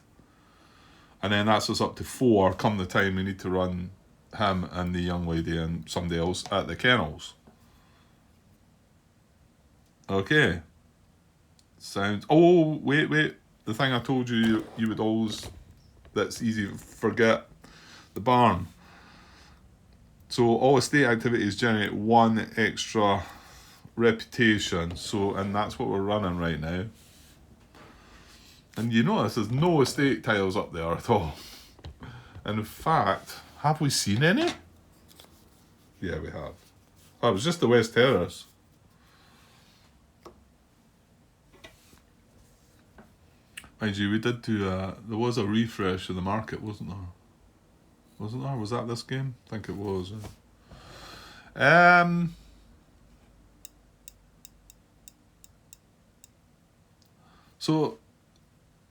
And then that's us up to 4 come the time we need to run him and the young lady and somebody else at the kennels. Okay. Sounds... Oh, wait. The thing I told you would always... That's easy to forget. The barn. So all estate activities generate one extra reputation. So, and that's what we're running right now. And you notice there's no estate tiles up there at all. And in fact, have we seen any? Yeah, we have. Oh, it was just the West Terrace. Mind you, we did do there was a refresh of the market, wasn't there? Wasn't there? Was that this game? I think it was. So,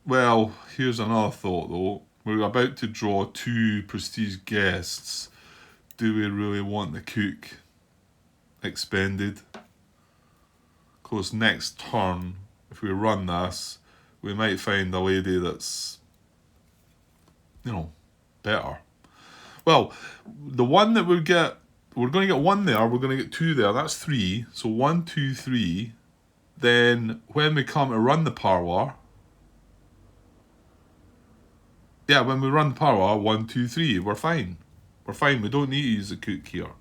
well, here's another thought though. We're about to draw 2 prestige guests. Do we really want the cook expended? Of course, next turn, if we run this, we might find a lady that's, better. Well, the one that we're going to get 1 there, we're going to get 2 there, that's 3. So 1, 2, 3. Then when we come to run the parlour, when we run the parlour, 1, 2, 3, we're fine. We're fine, we don't need to use the cook here.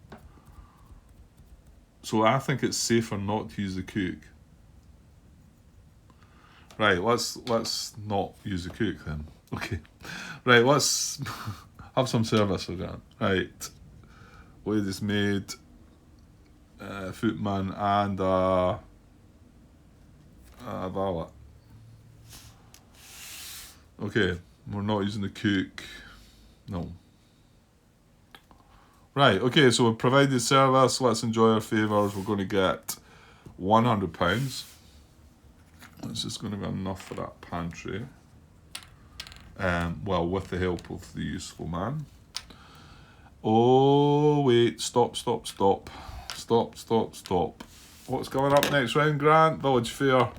So I think it's safer not to use the cook. Right, let's not use the cook then. Okay. Right, let's have some service again. Right. Lady's maid, footman, and a valet. Okay, we're not using the cook. No. Right, okay, so we've provided service. Let's enjoy our favours. We're going to get £100. It's just going to be enough for that pantry. Well, with the help of the useful man. Oh, wait, stop. What's coming up next round, Grant? Village Fair.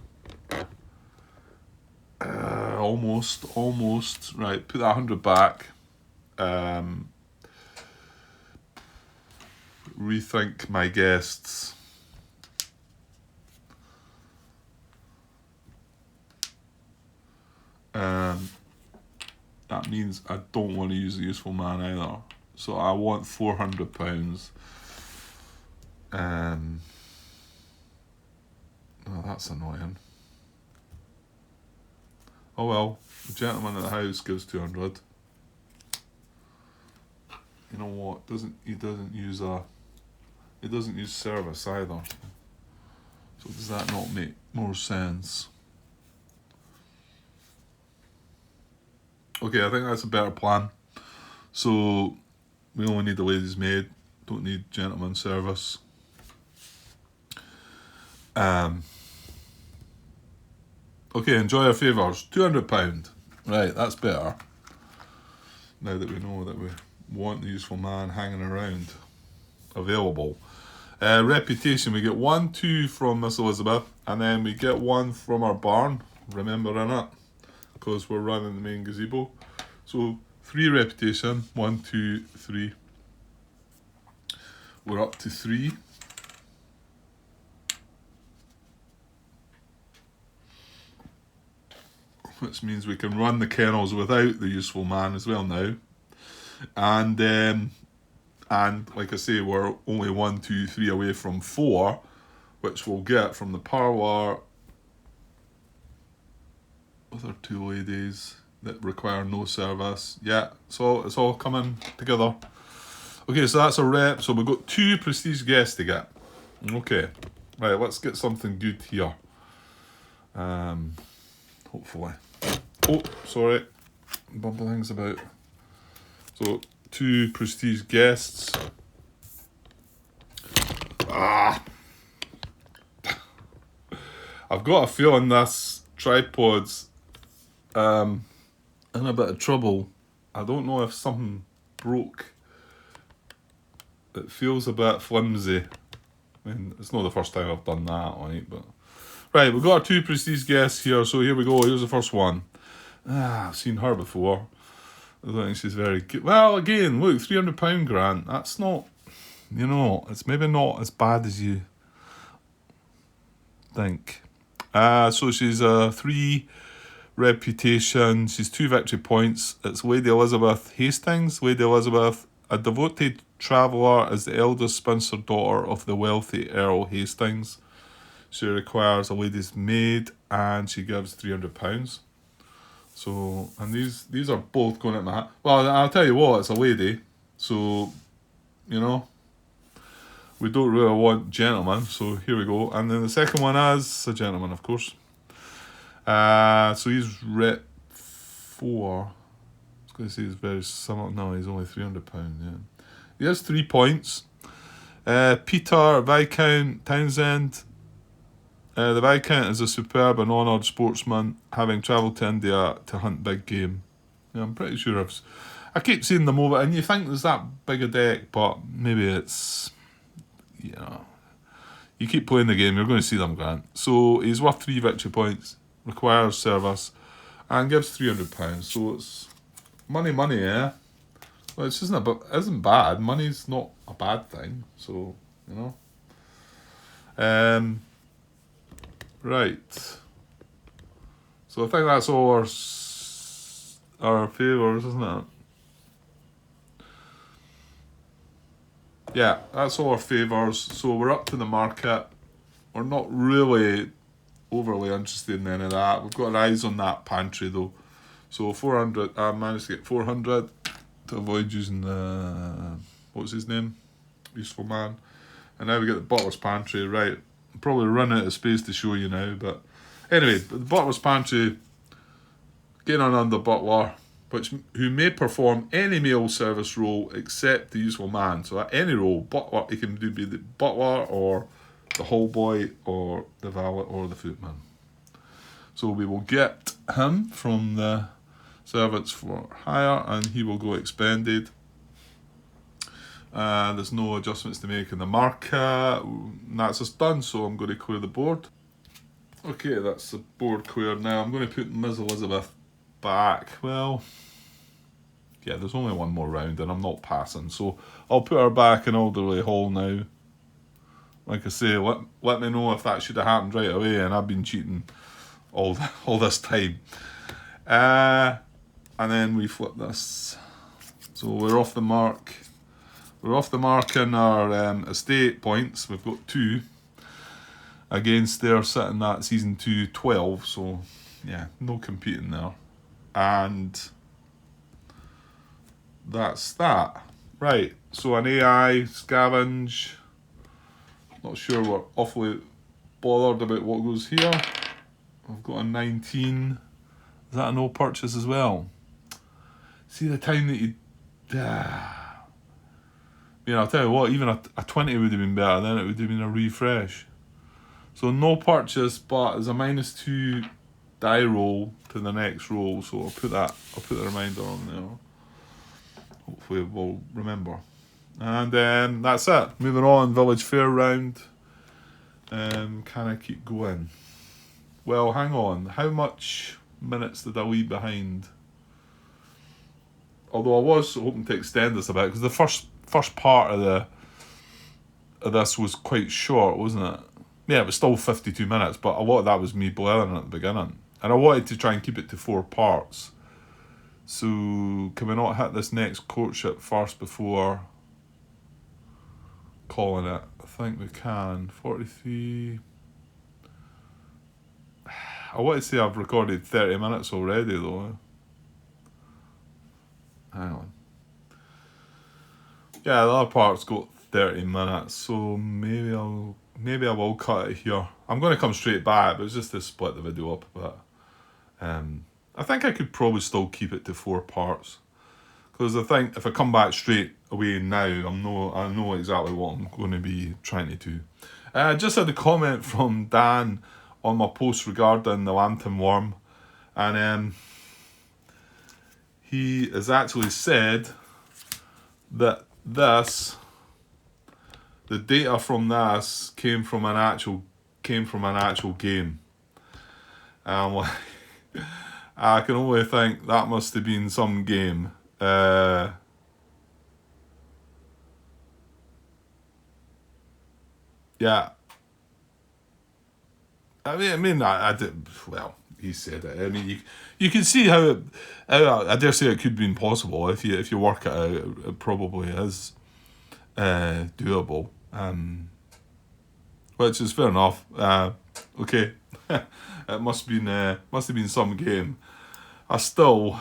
Almost. Right, put that 100 back. Rethink my guests. That means I don't want to use the useful man either. So I want £400. Oh, that's annoying. Oh well, the gentleman at the house gives 200. You know what? He doesn't use service either. So does that not make more sense? Okay, I think that's a better plan. So we only need the lady's maid. Don't need gentleman service. Okay, enjoy our favours. £200. Right, that's better. Now that we know that we want the useful man hanging around. Available. Reputation, we get 1, 2 from Miss Elizabeth, and then we get 1 from our barn. Remembering it, because we're running the main gazebo. So 3 reputation. 1, 2, 3. We're up to 3. Which means we can run the kennels without the useful man as well now. And like I say, we're only 1, 2, 3 away from 4, which we'll get from the parlour. Other 2 ladies that require no service. Yeah, so it's all coming together. Okay, so that's a rep. So we've got 2 prestige guests to get. Okay, right, let's get something good here. Hopefully. Oh, sorry. Bumping things about. So 2 prestige guests. I've got a feeling this tripod's in a bit of trouble. I don't know if something broke. It feels a bit flimsy. I mean, it's not the first time I've done that on it, but... Right, we've got our 2 prestige guests here, so here we go. Here's the first one. I've seen her before. I don't think she's very good. Well, again, look, £300 grant. That's not, it's maybe not as bad as you think. So she's a 3 reputation. She's 2 victory points. It's Lady Elizabeth Hastings. Lady Elizabeth, a devoted traveller, is the eldest spinster daughter of the wealthy Earl Hastings. She requires a lady's maid, and she gives £300. So, and these are both going at my hat. Well, I'll tell you what, it's a lady, so you know we don't really want gentlemen. So here we go. And then the second one is a gentleman, of course. So he's rep 4. I was going to say he's very similar. No, he's only £300. Yeah, he has 3 points. Peter Viscount Townsend. The Viscount is a superb and honoured sportsman, having travelled to India to hunt big game. Yeah, I'm pretty sure I keep seeing them over, and you think there's that big a deck, but maybe it's, you know, you keep playing the game, you're going to see them, Grant. So he's worth 3 victory points, requires service, and gives £300. So it's money, yeah. Well, it's isn't bad. Money's not a bad thing. So you know. Right. So I think that's all our favours, isn't it? Yeah, that's all our favours. So we're up to the market. We're not really overly interested in any of that. We've got our eyes on that pantry though. So 400. I managed to get 400 to avoid using the what's his name, useful man. And now we get the butler's pantry. Right. Probably run out of space to show you now, but anyway, the butler's pantry, getting on under butler, who may perform any male service role except the useful man. So at any role, butler, he can be the butler or the hall boy or the valet or the footman. So we will get him from the servants for hire, and he will go expended. There's no adjustments to make in the market. That's us done, so I'm going to clear the board. Okay, that's the board cleared now. I'm going to put Ms. Elizabeth back. Well, yeah, there's only one more round and I'm not passing, so I'll put her back in Alderley Hall now. Like I say, let me know if that should have happened right away and I've been cheating all this time. And then we flip this. So we're off the mark. We're off the mark in our estate points. We've got 2 against they're sitting at season 2 12. So yeah, no competing there. And that's that. Right. So an AI scavenge. Not sure we're awfully bothered about what goes here. I've got a 19. Is that a no purchase as well? See the time that you. Yeah, I'll tell you what, even a 20 would have been better, then it would have been a refresh. So no purchase, but there's a -2 die roll to the next roll, so I'll put the reminder on there. Hopefully we'll remember. And then that's it. Moving on, Village Fair round. Can I keep going? Well, hang on. How much minutes did I leave behind? Although I was hoping to extend this a bit, because the first part of this was quite short, wasn't it? Yeah, it was still 52 minutes, but a lot of that was me blathering at the beginning. And I wanted to try and keep it to 4 parts. So, can we not hit this next courtship first before calling it? I think we can. 43. I want to say I've recorded 30 minutes already though. Hang on. Yeah, the other part's got 30 minutes, so maybe I will cut it here. I'm going to come straight back, but it's just to split the video up a bit. I think I could probably still keep it to 4 parts, because I think if I come back straight away now, I know exactly what I'm going to be trying to do. I just had a comment from Dan on my post regarding the lantern worm, and he has actually said that the data from this came from an actual game. Like, I can only think that must have been some game. Yeah. I did well. He said it. I mean, you can see how I dare say it could be impossible if you work it out. It probably is doable. Which is fair enough. Okay, it must have been some game. I still,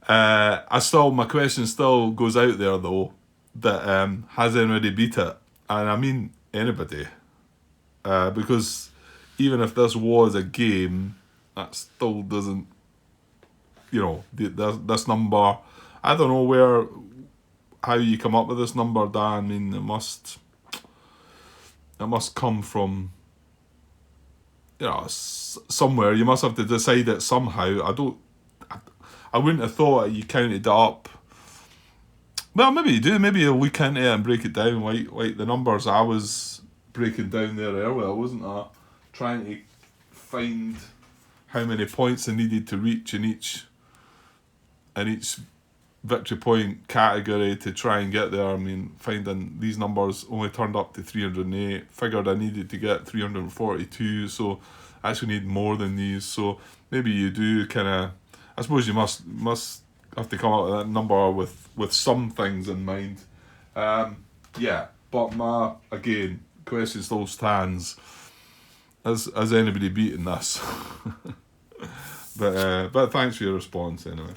my question still goes out there though. That has anybody beat it? And I mean anybody, because even if this was a game, that still doesn't, this number. I don't know how you come up with this number, Dan. I mean, it must come from, somewhere. You must have to decide it somehow. I wouldn't have thought you counted it up. Well, maybe you do. Maybe you look into it and break it down like the numbers I was breaking down there earlier, wasn't I? Trying to find how many points I needed to reach in each victory point category to try and get there. I mean, finding these numbers only turned up to 308. Figured I needed to get 342, so I actually need more than these. So maybe you do kind of. I suppose you must have to come up with that number with some things in mind. Yeah, but my question still stands. Has anybody beaten this? But thanks for your response anyway.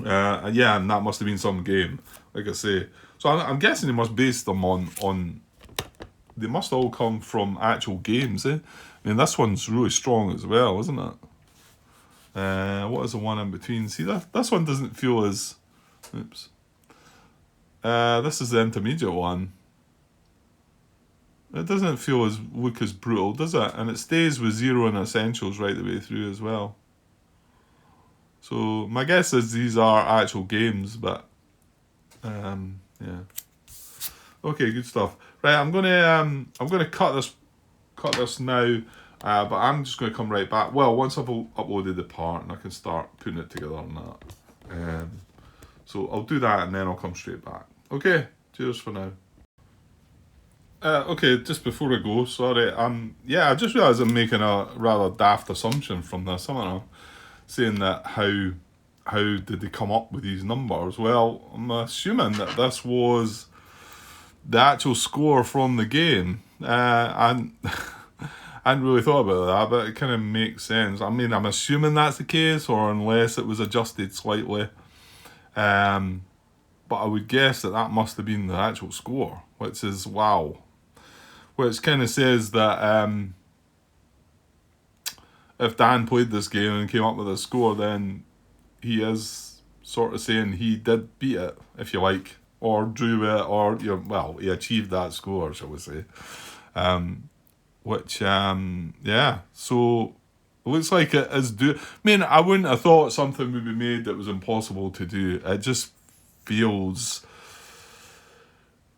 And that must have been some game, like I say. So I'm guessing they must base them on. They must all come from actual games, eh? I mean, this one's really strong as well, isn't it? What is the one in between? See, this one doesn't feel as. Oops. This is the intermediate one. It doesn't look as brutal, does it? And it stays with 0 and essentials right the way through as well. So my guess is these are actual games, but yeah. Okay, good stuff. Right, I'm gonna cut this now, but I'm just gonna come right back. Well, once I've uploaded the part and I can start putting it together on that. So I'll do that and then I'll come straight back. Okay, cheers for now. Okay, just before I go, sorry. I just realised I'm making a rather daft assumption from this, haven't I? Saying that how did they come up with these numbers? Well, I'm assuming that this was the actual score from the game. And I hadn't really thought about that, but it kind of makes sense. I mean, I'm assuming that's the case, or unless it was adjusted slightly. But I would guess that must have been the actual score, which is wow. Which kind of says that if Dan played this game and came up with a score, then he is sort of saying he did beat it, if you like, or drew it, or he achieved that score, shall we say? So it looks like it is I mean, I wouldn't have thought something would be made that was impossible to do. It just feels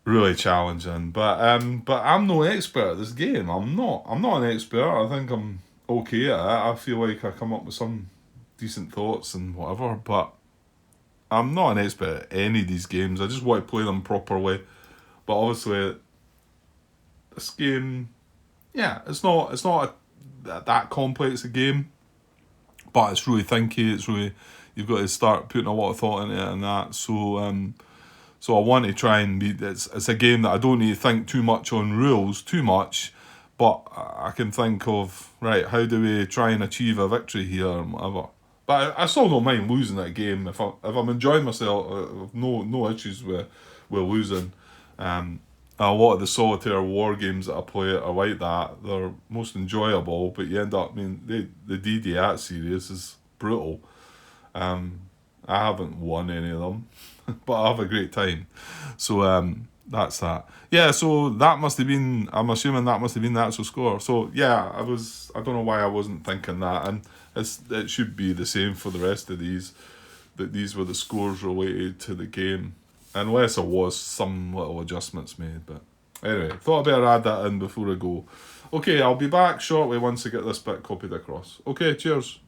really challenging, but I'm no expert at this game. I'm not an expert. I think I'm okay at it. I feel like I come up with some decent thoughts and whatever, but I'm not an expert at any of these games. I just want to play them properly. But obviously, this game, it's not that complex a game, but it's really thinky. It's really, you've got to start putting a lot of thought into it and that. So I want to try and it's a game that I don't need to think too much on rules, but I can think of, right, how do we try and achieve a victory here and whatever. But I still don't mind losing that game. If I'm enjoying myself, I've no issues with losing. A lot of the solitaire war games that I play are like that. They're most enjoyable, but you end up, the DDAT series is brutal. I haven't won any of them, but I have a great time. So that's that. Yeah, so that must have been, I'm assuming that must have been the actual score. So yeah, I don't know why I wasn't thinking that, and it should be the same for the rest of these, that these were the scores related to the game, unless there was some little adjustments made. But anyway, thought I'd better add that in before I go. Okay, I'll be back shortly once I get this bit copied across. Okay, cheers.